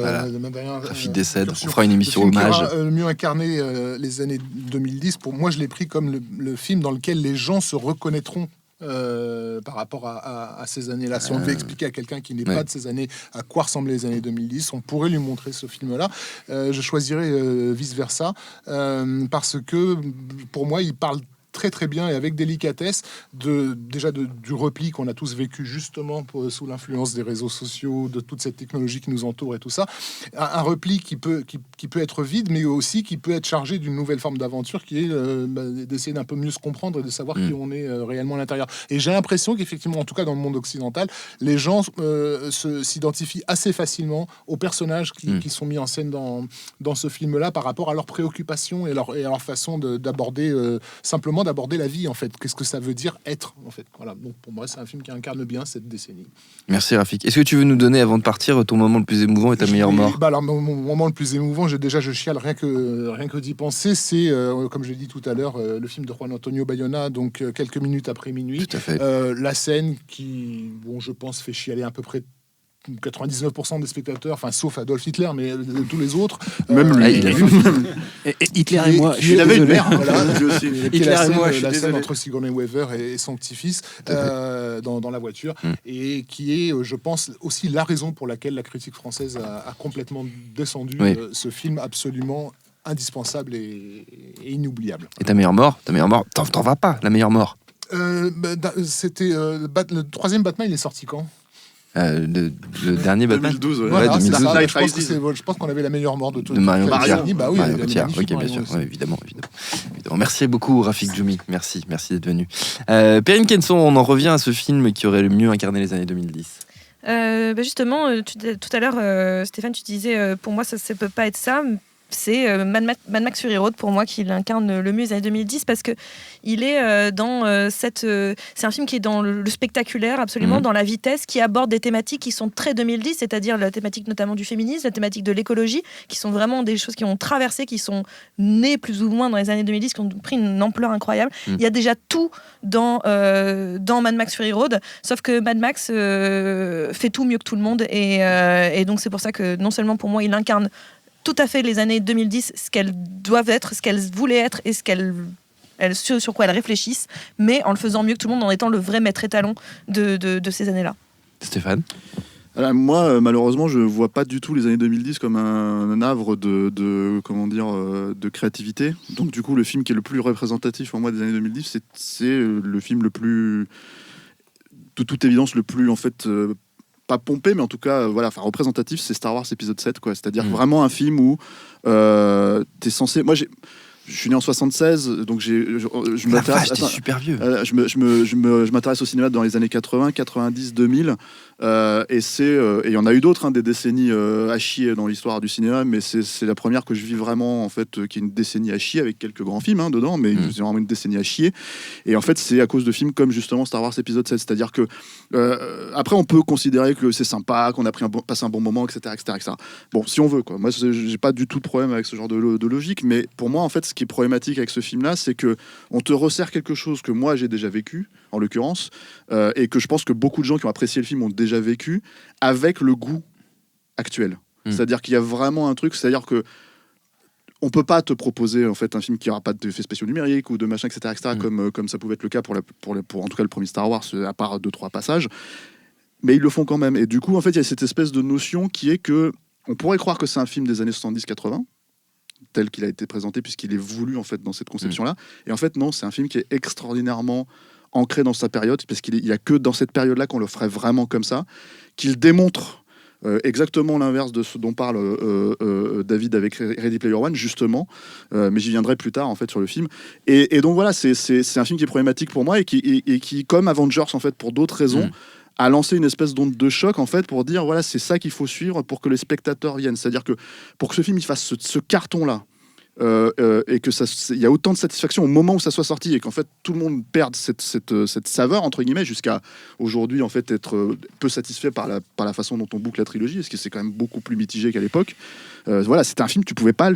Rafik décède, on fera une émission hommage. Le film qui aura le mieux incarné les années 2010, pour moi je l'ai pris comme le film dans lequel les gens se reconnaîtront par rapport à ces années-là. Si on devait expliquer à quelqu'un qui n'est pas de ces années à quoi ressemblaient les années 2010, on pourrait lui montrer ce film-là. Je choisirais Vice Versa, parce que pour moi il parle très très bien et avec délicatesse du repli qu'on a tous vécu justement sous l'influence des réseaux sociaux, de toute cette technologie qui nous entoure et tout ça. Un repli qui peut être vide, mais aussi qui peut être chargé d'une nouvelle forme d'aventure, qui est d'essayer d'un peu mieux se comprendre et de savoir qui on est réellement à l'intérieur. Et j'ai l'impression qu'effectivement, en tout cas dans le monde occidental, les gens s'identifient assez facilement aux personnages qui sont mis en scène dans ce film-là par rapport à leurs préoccupations et à leur façon d'aborder simplement d'aborder la vie, en fait. Qu'est-ce que ça veut dire être, en fait. Voilà. Donc, pour moi, c'est un film qui incarne bien cette décennie. Merci, Rafik. Est-ce que tu veux nous donner, avant de partir, ton moment le plus émouvant et ta meilleure mort? Alors, mon moment le plus émouvant, je chiale rien que d'y penser, c'est, comme je l'ai dit tout à l'heure, le film de Juan Antonio Bayona, donc quelques minutes après minuit. Tout à fait. La scène qui, je pense, fait chialer à peu près 99% des spectateurs, enfin sauf Adolf Hitler, mais tous les autres. Même lui, il a vu. Et Hitler et moi, Il avait une mère. Voilà, Hitler la et scène, moi, je suis la scène désolé. entre Sigourney Weaver et son petit-fils dans la voiture, et qui est, je pense, aussi la raison pour laquelle la critique française a complètement descendu ce film absolument indispensable et inoubliable. Et ta meilleure mort, t'en vas pas, la meilleure mort. C'était le troisième Batman, il est sorti quand? Le dernier Batman 2012, ouais. Voilà, c'est 2012. ça. Je pense qu'on avait la meilleure mort de tous. De Marion Cotillard. Bah oui, Marion elle est Cotillard, magnifique, ok, bien Marion sûr, aussi. évidemment. Merci beaucoup, Rafik Djoumi. Merci d'être venu. Perrine Kenson, on en revient à ce film qui aurait le mieux incarné les années 2010. Justement, tout à l'heure, Stéphane, tu disais, pour moi, ça ne peut pas être ça. C'est Mad Max Fury Road pour moi qui l'incarne le mieux les années 2010 parce que il est dans c'est un film qui est dans le spectaculaire absolument, dans la vitesse, qui aborde des thématiques qui sont très 2010, c'est-à-dire la thématique notamment du féminisme, la thématique de l'écologie, qui sont vraiment des choses qui ont traversé, qui sont nées plus ou moins dans les années 2010, qui ont pris une ampleur incroyable. Il y a déjà tout dans Mad Max Fury Road, sauf que Mad Max fait tout mieux que tout le monde et donc c'est pour ça que non seulement pour moi il incarne tout à fait les années 2010, ce qu'elles doivent être, ce qu'elles voulaient être et sur quoi elles réfléchissent, mais en le faisant mieux que tout le monde, en étant le vrai maître étalon de ces années-là. Stéphane? Alors, moi, malheureusement, je vois pas du tout les années 2010 comme un havre de créativité. Donc, du coup, le film qui est le plus représentatif pour moi des années 2010, c'est le film le plus, de toute évidence, le plus en fait. Pas pompé, mais en tout cas, représentatif, c'est Star Wars épisode 7, quoi. C'est-à-dire vraiment un film où t'es censé. Moi, je suis né en 76, donc je m'intéresse. T'es super vieux. Je m'intéresse au cinéma dans les années 80, 90, 2000. Et il y en a eu d'autres, des décennies à chier dans l'histoire du cinéma, mais c'est la première que je vis vraiment, en fait, qui est une décennie à chier avec quelques grands films dedans, mais c'est vraiment une décennie à chier. Et en fait, c'est à cause de films comme justement Star Wars épisode 7. C'est-à-dire que après, on peut considérer que c'est sympa, qu'on a passé un bon moment, etc., etc. Bon, si on veut, quoi. Moi, j'ai pas du tout de problème avec ce genre de logique, mais pour moi, en fait, ce qui est problématique avec ce film-là, c'est que on te resserre quelque chose que moi j'ai déjà vécu, en l'occurrence, et que je pense que beaucoup de gens qui ont apprécié le film ont déjà vécu avec le goût actuel. C'est-à-dire qu'il y a vraiment un truc, c'est-à-dire que on peut pas te proposer en fait un film qui aura pas d'effets spéciaux numériques ou de machin, etc., comme ça pouvait être le cas pour en tout cas le premier Star Wars, à part 2-3 passages. Mais ils le font quand même. Et du coup, en fait, il y a cette espèce de notion qui est que on pourrait croire que c'est un film des années 70-80, tel qu'il a été présenté, puisqu'il est voulu en fait dans cette conception-là. Et en fait, non, c'est un film qui est extraordinairement ancré dans sa période, parce qu'il y a que dans cette période-là qu'on le ferait vraiment comme ça, qu'il démontre exactement l'inverse de ce dont parle David avec Ready Player One, justement, mais j'y viendrai plus tard en fait sur le film. Et donc voilà, c'est un film qui est problématique pour moi et qui comme Avengers en fait pour d'autres raisons, a lancé une espèce d'onde de choc en fait pour dire voilà, c'est ça qu'il faut suivre pour que les spectateurs viennent. C'est-à-dire que pour que ce film il fasse ce carton-là, et que il y a autant de satisfaction au moment où ça soit sorti et qu'en fait tout le monde perde cette saveur entre guillemets jusqu'à aujourd'hui en fait être peu satisfait par la façon dont on boucle la trilogie, parce que c'est quand même beaucoup plus mitigé qu'à l'époque. Voilà, c'était un film tu pouvais pas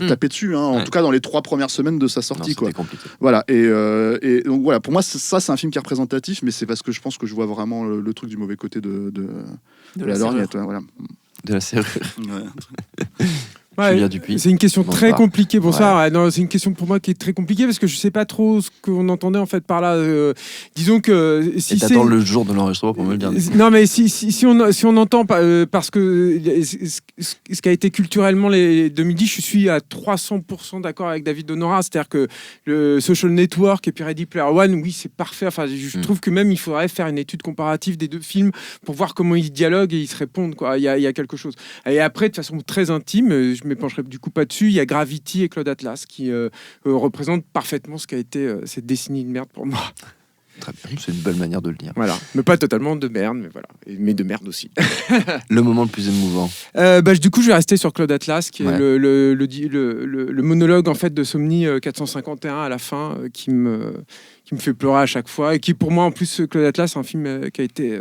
taper dessus, en tout cas dans les 3 premières semaines de sa sortie, quoi. Compliqué. Voilà, et donc voilà, pour moi ça c'est un film qui est représentatif, mais c'est parce que je pense que je vois vraiment le truc du mauvais côté de la lorgnette, voilà. De la serrure. Ouais, c'est une question très compliquée pour ça. Ouais, non, c'est une question pour moi qui est très compliquée parce que je sais pas trop ce qu'on entendait en fait par là. Disons que si et t'attends le jour de l'enregistrement pour me le dire. Non, mais si on entend parce que ce qui a été culturellement les 2010, je suis à 300% d'accord avec David Honora. C'est-à-dire que le Social Network et puis Ready Player One, oui, c'est parfait. Enfin, je trouve que même il faudrait faire une étude comparative des deux films pour voir comment ils dialoguent et ils se répondent, quoi. Il y a quelque chose. Et après, de façon très intime, je m'épancherai du coup pas dessus, il y a Gravity et Claude Atlas qui représentent parfaitement ce qu'a été cette décennie de merde pour moi. Très bien, c'est une belle manière de le dire. Voilà, mais pas totalement de merde, mais voilà, mais de merde aussi. Le moment le plus émouvant. Du coup, je vais rester sur Claude Atlas, qui est le monologue en fait de Somni 451 à la fin, qui me fait pleurer à chaque fois et qui pour moi en plus Claude Atlas, c'est un film qui a été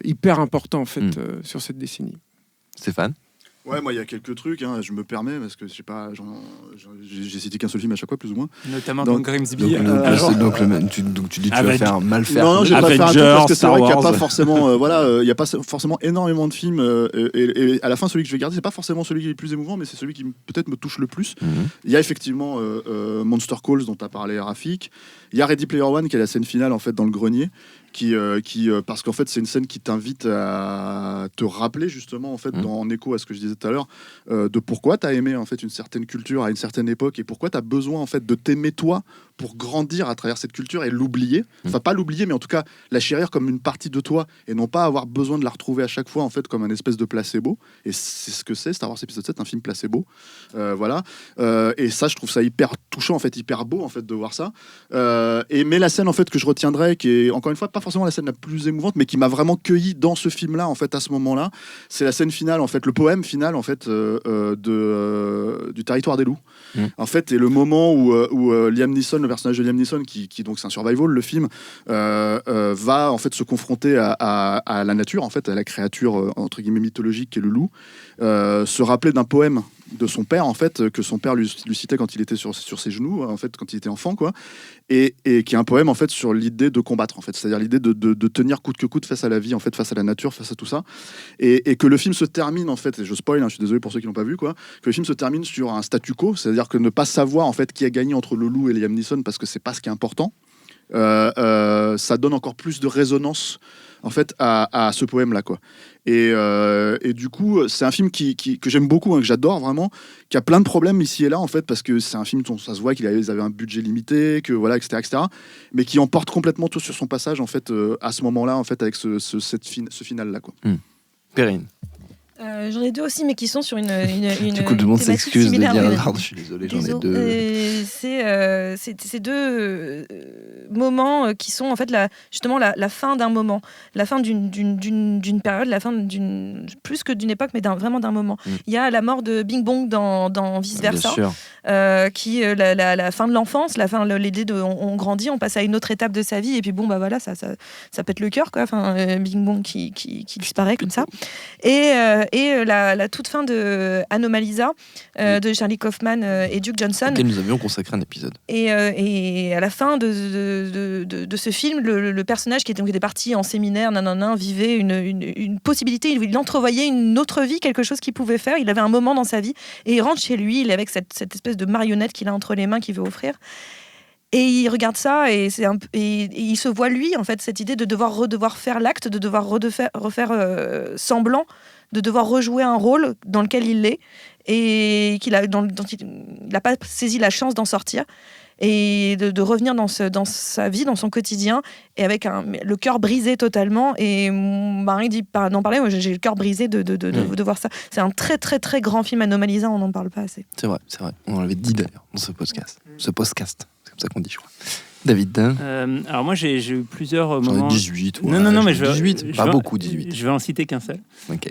hyper important en fait sur cette décennie. Stéphane? Ouais, moi il y a quelques trucs, hein, je me permets parce que je sais pas, j'ai cité qu'un seul film à chaque fois plus ou moins. Notamment dans Grimsby. Donc tu dis que tu vas faire mal faire. Non, je vais pas faire un truc parce que c'est vrai qu'il n'y a pas forcément, il y a pas forcément énormément de films et à la fin celui que je vais garder c'est pas forcément celui qui est le plus émouvant, mais c'est celui qui peut-être me touche le plus. Il y a effectivement Monster Calls dont tu as parlé, Rafik. Il y a Ready Player One qui est la scène finale en fait dans le grenier. Parce qu'en fait c'est une scène qui t'invite à te rappeler justement en fait en écho à ce que je disais tout à l'heure de pourquoi t'as aimé en fait une certaine culture à une certaine époque et pourquoi t'as besoin en fait de t'aimer toi pour grandir à travers cette culture et l'oublier, enfin pas l'oublier mais en tout cas la chérir comme une partie de toi et non pas avoir besoin de la retrouver à chaque fois en fait comme un espèce de placebo. Et c'est ce que c'est Star Wars épisode 7, un film placebo, voilà, et ça je trouve ça hyper touchant en fait, hyper beau en fait de voir ça, mais la scène en fait que je retiendrai, qui est encore une fois pas forcément la scène la plus émouvante mais qui m'a vraiment cueilli dans ce film là en fait à ce moment là, c'est la scène finale en fait, le poème final en fait du Territoire des loups en fait, et le moment où Liam Neeson, le personnage de Liam Neeson qui donc c'est un survival le film, va en fait se confronter à la nature en fait, à la créature entre guillemets mythologique qui est le loup, se rappeler d'un poème de son père en fait, que son père lui citait quand il était sur ses genoux en fait, quand il était enfant quoi, et qui est un poème en fait sur l'idée de combattre en fait, c'est-à-dire l'idée de tenir coûte que coûte face à la vie en fait, face à la nature, face à tout ça, et que le film se termine en fait, et je spoil, je suis désolé pour ceux qui l'ont pas vu quoi, que le film se termine sur un statu quo, c'est-à-dire que ne pas savoir en fait qui a gagné entre le loup et Liam Neeson parce que c'est pas ce qui est important, ça donne encore plus de résonance en fait à ce poème là quoi. Et du coup c'est un film que j'aime beaucoup, que j'adore vraiment, qui a plein de problèmes ici et là en fait, parce que c'est un film dont ça se voit qu'ils avaient un budget limité, que voilà, etc., mais qui emporte complètement tout sur son passage en fait, à ce moment là en fait, avec ce final là quoi. Perrine. J'en ai deux aussi, mais qui sont sur une du coup, tout le monde s'excuse de dire similaire. je suis désolé, j'en ai deux. C'est deux moments qui sont en fait justement la fin d'un moment, la fin d'une période, la fin plus que d'une époque, mais vraiment d'un moment. Il y a la mort de Bing Bong dans Vice Versa, qui la fin de l'enfance, l'idée de on grandit, on passe à une autre étape de sa vie, et puis bon bah voilà, ça pète le cœur quoi. Enfin, Bing Bong qui disparaît comme ça. Et la toute fin de Anomalisa de Charlie Kaufman et Duke Johnson, auquel nous avions consacré un épisode. Et à la fin de ce film, le personnage qui était parti en séminaire, vivait une possibilité, il entrevoyait une autre vie, quelque chose qu'il pouvait faire. Il avait un moment dans sa vie et il rentre chez lui, il est avec cette espèce de marionnette qu'il a entre les mains qu'il veut offrir. Et il regarde ça et il se voit lui en fait, cette idée de devoir faire l'acte, de devoir refaire semblant, de devoir rejouer un rôle dans lequel il l'est et dont il n'a pas saisi la chance d'en sortir, et de revenir dans sa vie, dans son quotidien, et avec le cœur brisé totalement. Et Marie dit d'en parler, moi j'ai le cœur brisé de voir ça. C'est un très très très grand film, Anomalisa, on n'en parle pas assez. C'est vrai, on l'avait dit d'ailleurs dans ce podcast. C'est comme ça qu'on dit, je crois. David. Alors moi j'ai eu plusieurs moments. J'en ai 18. Ouais, non, mais 18, pas beaucoup 18. Je vais en citer qu'un seul. Ok.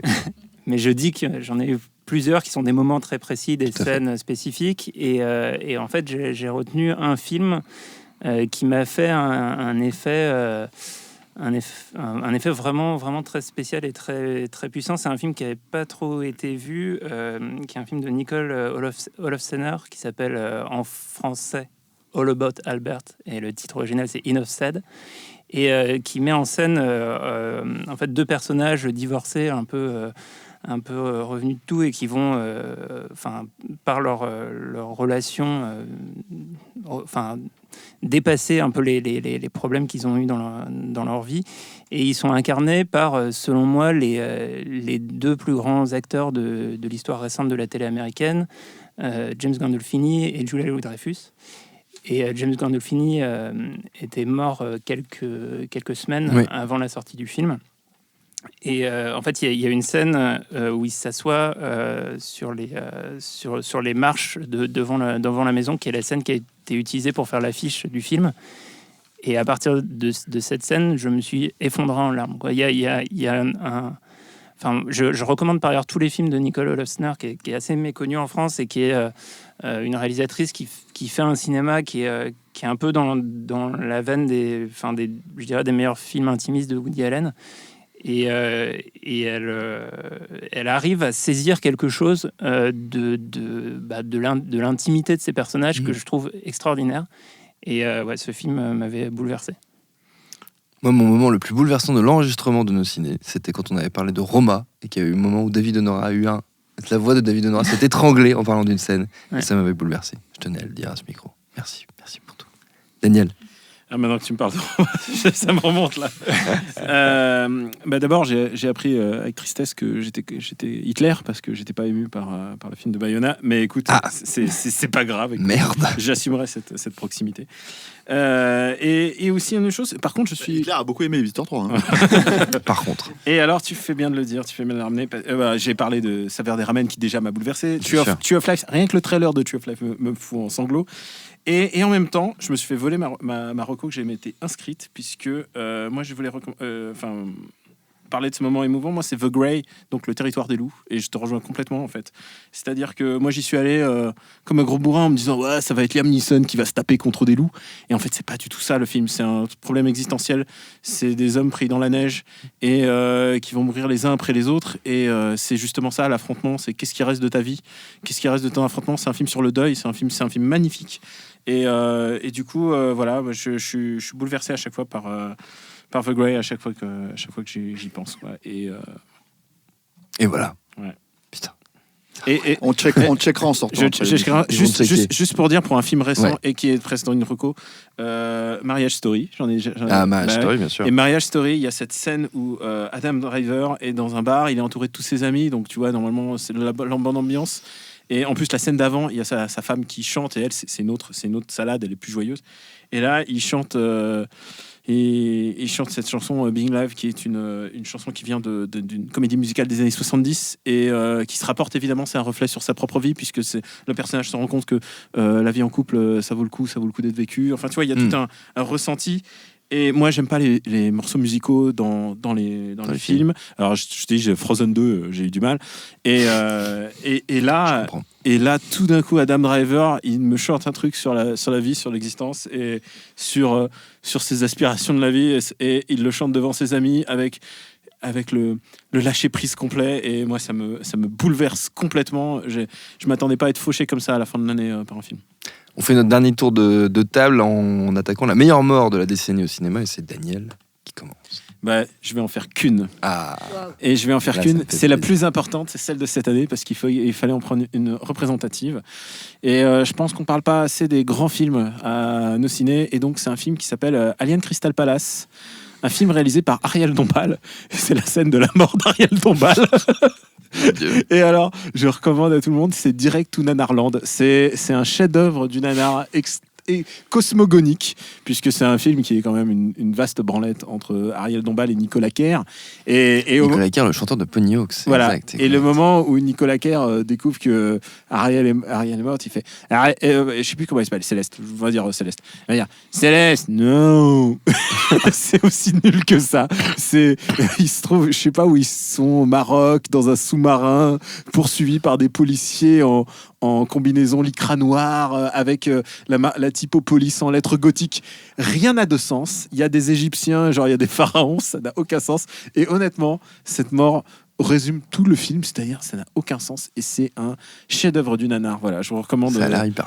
Mais je dis que j'en ai eu plusieurs qui sont des moments très précis, des scènes spécifiques. Et en fait, j'ai retenu un film qui m'a fait un effet vraiment, vraiment très spécial et très, très puissant. C'est un film qui n'avait pas trop été vu, qui est un film de Nicole Olofsner qui s'appelle en français All About Albert. Et le titre original, c'est Enough Said. Et qui met en scène en fait deux personnages divorcés un peu revenus de tout, et qui vont, par leur relation, dépasser un peu les problèmes qu'ils ont eu dans leur vie. Et ils sont incarnés par, selon moi, les deux plus grands acteurs de l'histoire récente de la télé américaine, James Gandolfini et Julia Louis-Dreyfus. Et James Gandolfini était mort quelques semaines avant la sortie du film. Et en fait, il y a une scène où il s'assoit sur les marches devant la maison, qui est la scène qui a été utilisée pour faire l'affiche du film. Et à partir de cette scène, je me suis effondré en larmes, quoi. Je recommande par ailleurs tous les films de Nicole Olofsner, qui est assez méconnue en France, et qui est une réalisatrice qui fait un cinéma qui est un peu dans la veine des meilleurs films intimistes de Woody Allen. Et elle arrive à saisir quelque chose de l'intimité de ces personnages que je trouve extraordinaire. Et ce film m'avait bouleversé. Moi, mon moment le plus bouleversant de l'enregistrement de nos ciné, c'était quand on avait parlé de Roma et qu'il y a eu un moment où David Honora a eu la voix de David Honora s'est étranglée en parlant d'une scène. Et ça m'avait bouleversé. Je tenais à le dire à ce micro. Merci pour tout. Daniel. Maintenant que tu me parles, ça me remonte là. D'abord, j'ai appris avec tristesse que j'étais Hitler parce que j'étais pas ému par le film de Bayona. Mais écoute, c'est pas grave. Écoute, merde. J'assumerai cette proximité. Et aussi une autre chose. Par contre, Hitler a beaucoup aimé Visiteur 3. Hein. Par contre. Et alors, tu fais bien de le dire. Tu fais bien de le ramener. J'ai parlé de Saveur des Ramen qui déjà m'a bouleversé. Tree of Life. Rien que le trailer de Tree of Life me fout en sanglots. Et en même temps, je me suis fait voler ma reco que j'ai été inscrite, puisque moi, je voulais parler de ce moment émouvant. Moi, c'est The Grey, donc le territoire des loups, et je te rejoins complètement, en fait. C'est-à-dire que moi, j'y suis allé comme un gros bourrin en me disant « Ouais, ça va être Liam Neeson qui va se taper contre des loups ». Et en fait, c'est pas du tout ça, le film. C'est un problème existentiel. C'est des hommes pris dans la neige et qui vont mourir les uns après les autres. Et c'est justement ça, l'affrontement. C'est qu'est-ce qui reste de ta vie ? Qu'est-ce qui reste de ton affrontement ? C'est un film sur le deuil. C'est un film magnifique. Et du coup, je suis bouleversé à chaque fois par The Grey, à chaque fois que j'y pense. Quoi. Et voilà. Ouais. Putain. Et on checkera en sortant. Juste pour dire, pour un film récent et qui est presque dans une reco, Marriage Story. Marriage Story, bien sûr. Et Marriage Story, il y a cette scène où Adam Driver est dans un bar, il est entouré de tous ses amis, donc tu vois, normalement, c'est la bonne ambiance. Et en plus, la scène d'avant, il y a sa femme qui chante, et elle, c'est une autre salade, elle est plus joyeuse. Et là, il chante cette chanson Being Live, qui est une chanson qui vient d'une comédie musicale des années 70, et qui se rapporte évidemment, c'est un reflet sur sa propre vie, puisque le personnage se rend compte que la vie en couple, ça vaut le coup d'être vécu. Enfin, tu vois, il y a tout un ressenti. Et moi, j'aime pas les morceaux musicaux dans les films. Alors, je te dis, Frozen 2, j'ai eu du mal. Et là, tout d'un coup, Adam Driver, il me chante un truc sur la vie, sur l'existence et sur ses aspirations de la vie. Et il le chante devant ses amis avec le lâcher prise complet. Et moi, ça me bouleverse complètement. Je m'attendais pas à être fauché comme ça à la fin de l'année par un film. On fait notre dernier tour de table en attaquant la meilleure mort de la décennie au cinéma, et c'est Daniel qui commence. Je vais en faire qu'une. Wow. Et je vais en faire qu'une. C'est la plus importante, c'est celle de cette année, parce qu'il fallait en prendre une représentative. Et je pense qu'on parle pas assez des grands films à nos cinés. Et donc, c'est un film qui s'appelle Alien Crystal Palace. Un film réalisé par Ariel Dombal. C'est la scène de la mort d'Ariel Dombal. Et alors, je recommande à tout le monde, c'est Direct to Nanarland. C'est un chef-d'œuvre du nanar et cosmogonique, puisque c'est un film qui est quand même une vaste branlette entre Ariel Dombal et Nicolas Kerr. Nicolas Kerr, le chanteur de Pony Hawks. Voilà. Exact, et le moment où Nicolas Kerr découvre que Ariel est morte, il fait... je sais plus comment il s'appelle, Céleste. Je vais dire Céleste. Il va dire Céleste, non. C'est aussi nul que ça. Il se trouve, je sais pas où ils sont, au Maroc, dans un sous-marin, poursuivis par des policiers en combinaison lycra noire, avec la typo police en lettres gothiques. Rien n'a de sens. Il y a des Égyptiens, genre il y a des pharaons, ça n'a aucun sens. Et honnêtement, cette mort résume tout le film, c'est-à-dire ça n'a aucun sens et c'est un chef-d'œuvre du nanar. Voilà, je vous recommande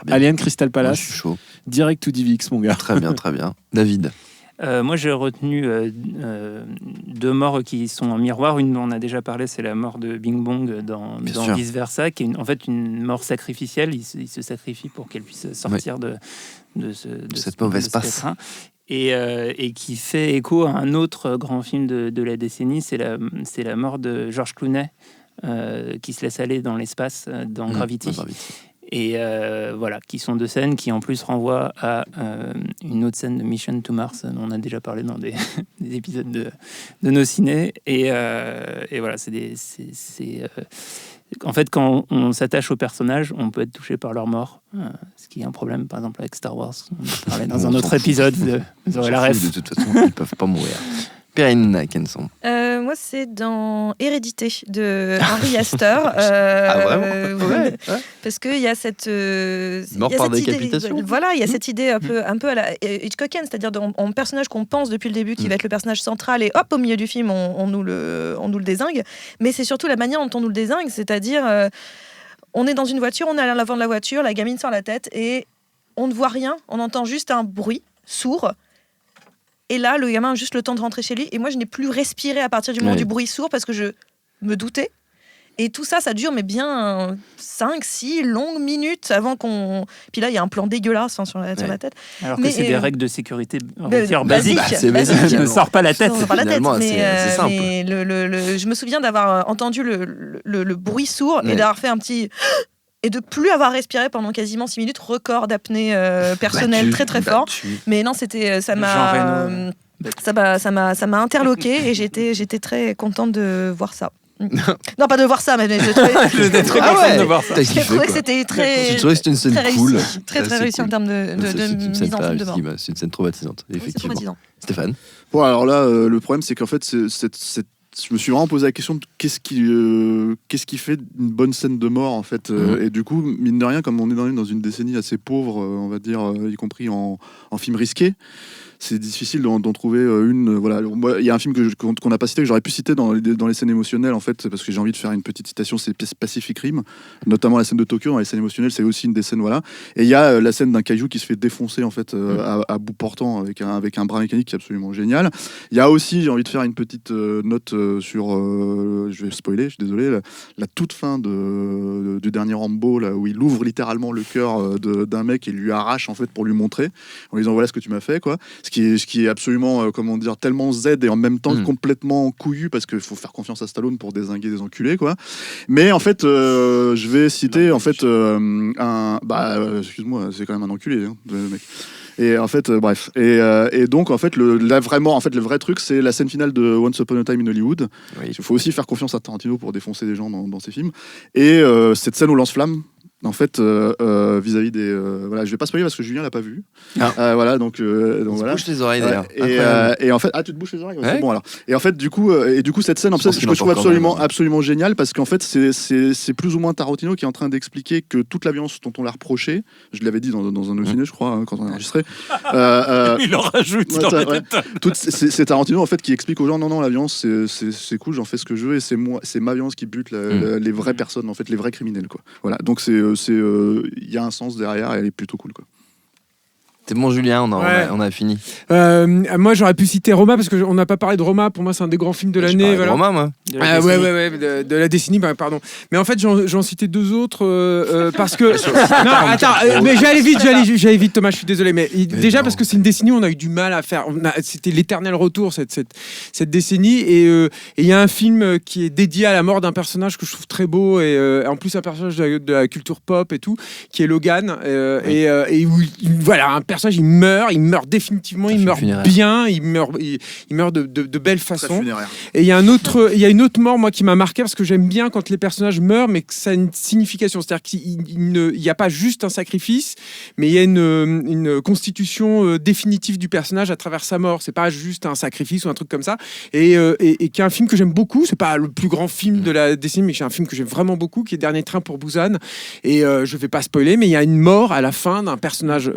Alien Crystal Palace. Moi, je suis chaud. Direct to DivX, mon gars. Très bien, très bien. David. Moi, j'ai retenu deux morts qui sont en miroir. Une dont on a déjà parlé, c'est la mort de Bing Bong dans Vice Versa, qui est en fait une mort sacrificielle. Il se sacrifie pour qu'elle puisse sortir de cette mauvaise passe. Et qui fait écho à un autre grand film de la décennie, c'est la mort de George Clooney, qui se laisse aller dans l'espace, dans Gravity. Et voilà, qui sont deux scènes qui en plus renvoient à une autre scène de Mission to Mars dont on a déjà parlé dans des épisodes de nos cinés. Et voilà, en fait, quand on s'attache aux personnages, on peut être touché par leur mort, ce qui est un problème, par exemple, avec Star Wars. On en parlait dans un autre épisode, vous aurez la ref. De toute façon, ils peuvent pas mourir. Perrine Kenson. Moi, c'est dans Hérédité de Henry Astor. Vraiment Parce qu'il y a cette. Mort par décapitation. Voilà, il y a cette idée un peu à la Hitchcockienne, c'est-à-dire un personnage qu'on pense depuis le début qui va être le personnage central, et hop, au milieu du film, on nous le dézingue. Mais c'est surtout la manière dont on nous le dézingue, c'est-à-dire, on est dans une voiture, on est à l'avant de la voiture, la gamine sort la tête et on ne voit rien, on entend juste un bruit sourd. Et là, le gamin a juste le temps de rentrer chez lui. Et moi, je n'ai plus respiré à partir du moment du bruit sourd parce que je me doutais. Et tout ça, ça dure mais bien 5-6 longues minutes avant qu'on... Puis là, il y a un plan dégueulasse sur la tête. Alors que c'est des règles de sécurité basiques. C'est basique. Je ne sors pas la tête. C'est simple. Mais je me souviens d'avoir entendu le bruit sourd et d'avoir fait un petit... Et de plus avoir respiré pendant quasiment 6 minutes, record d'apnée personnelle très fort. Mais non, ça m'a interloqué et j'étais très contente de voir ça. Non, pas de voir ça, mais je trouvais de voir ça. J'ai trouvé que c'était très. Je trouvais que c'était une scène cool. Très réussi en termes de mise en scène de mort. C'est une scène traumatisante, effectivement. Stéphane. Bon, alors là, le problème, c'est qu'en fait, je me suis vraiment posé la question de qu'est-ce qui fait une bonne scène de mort, en fait. Et du coup, mine de rien, comme on est dans une décennie assez pauvre, on va dire, y compris en films risqués, c'est difficile d'en trouver une. Voilà, il y a un film qu'on n'a pas cité, que j'aurais pu citer dans les scènes émotionnelles, en fait, parce que j'ai envie de faire une petite citation, c'est Pacific Rim, notamment la scène de Tokyo. Dans les scènes émotionnelles, c'est aussi une des scènes, voilà. Et il y a la scène d'un kaiju qui se fait défoncer, en fait, à bout portant avec un bras mécanique qui est absolument génial. Il y a aussi, j'ai envie de faire une petite note sur, je vais spoiler, je suis désolé, la toute fin du dernier Rambo, là, où il ouvre littéralement le cœur d'un mec et lui arrache, en fait, pour lui montrer, en lui disant voilà ce que tu m'as fait, quoi. Ce qui est absolument, comment dire, tellement Z et en même temps complètement couillu, parce qu'il faut faire confiance à Stallone pour dézinguer des enculés, quoi. Mais en fait, je vais citer en fait excuse-moi, c'est quand même un enculé, hein, le mec. Et en fait, bref. Et donc, en fait, le vrai truc, c'est la scène finale de Once Upon a Time in Hollywood. Oui. Il faut aussi faire confiance à Tarantino pour défoncer des gens dans ses films. Et cette scène au lance-flamme, en fait, vis-à-vis des... voilà, je vais pas spoiler parce que Julien l'a pas vu. Voilà, donc voilà. Bouche les oreilles, d'ailleurs. Et en fait... Ah, tu te bouches les oreilles, c'est bon, alors. Et en fait, du coup, cette scène, en fait, je trouve absolument géniale, parce qu'en fait, c'est plus ou moins Tarantino qui est en train d'expliquer que toute la violence dont on l'a reproché, je l'avais dit dans un autre film, je crois, quand on a enregistré... il en rajoute. C'est Tarantino, en fait, qui explique aux gens, non, la violence, c'est cool, j'en fais ce que je veux, et c'est ma violence qui bute les vraies personnes, en fait, les vrais criminels, quoi. Voilà, donc il y a un sens derrière et elle est plutôt cool, quoi. C'est bon, Julien, on a fini. Moi, j'aurais pu citer Roma, parce qu'on n'a pas parlé de Roma. Pour moi, c'est un des grands films de l'année. Voilà. Roma, moi. De la décennie, pardon. Mais en fait, j'en citais deux autres parce que... non, attends, mais j'allais vite, Thomas, je suis désolé. Mais déjà, parce que c'est une décennie où on a eu du mal à faire... C'était l'éternel retour, cette décennie. Et il y a un film qui est dédié à la mort d'un personnage que je trouve très beau, et en plus un personnage de la culture pop et tout, qui est Logan. Et où, voilà, un personnage, il meurt définitivement, il meurt bien, il meurt de belle façon. Et il y a une autre mort, moi, qui m'a marqué, parce que j'aime bien quand les personnages meurent, mais que ça a une signification. C'est-à-dire qu'il n'y a pas juste un sacrifice, mais il y a une constitution définitive du personnage à travers sa mort. C'est pas juste un sacrifice ou un truc comme ça. Et qui est un film que j'aime beaucoup. C'est pas le plus grand film de la décennie, mais c'est un film que j'aime vraiment beaucoup, qui est Dernier train pour Busan. Et je vais pas spoiler, mais il y a une mort à la fin d'un personnage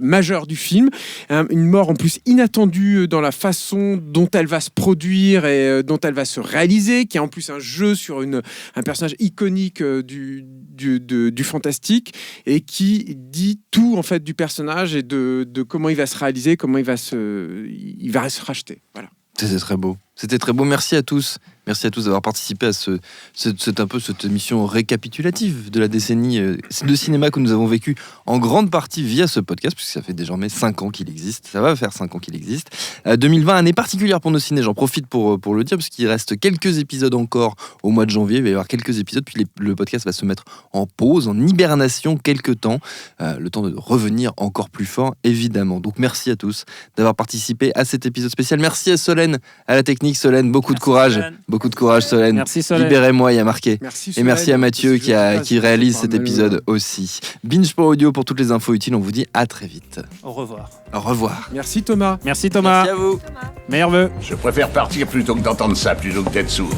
majeur du film, une mort en plus inattendue dans la façon dont elle va se produire et dont elle va se réaliser, qui est en plus un jeu sur un personnage iconique du fantastique, et qui dit tout en fait du personnage et de comment il va se réaliser, comment il va se racheter. Voilà. C'était très beau. Merci à tous. Merci à tous d'avoir participé à cette émission récapitulative de la décennie de cinéma que nous avons vécu en grande partie via ce podcast, puisque ça fait désormais 5 ans qu'il existe. Ça va faire 5 ans qu'il existe. 2020, année particulière pour nos ciné. J'en profite pour le dire, parce qu'il reste quelques épisodes encore au mois de janvier. Il va y avoir quelques épisodes, puis le podcast va se mettre en pause, en hibernation quelques temps. Le temps de revenir encore plus fort, évidemment. Donc merci à tous d'avoir participé à cet épisode spécial. Merci à Solène, à la technique, chronique, Solène. Beaucoup de courage. Solène. Beaucoup de courage, Solène. Merci, Solène. Libérez-moi, il y a marqué. Merci, Et merci à Mathieu qui réalise cet épisode épisode aussi. Binge.audio pour toutes les infos utiles. On vous dit à très vite. Au revoir. Au revoir. Merci Thomas. Merci Thomas. Merci à vous. Meilleurs vœux. Je préfère partir plutôt que d'entendre ça, plutôt que d'être sourd.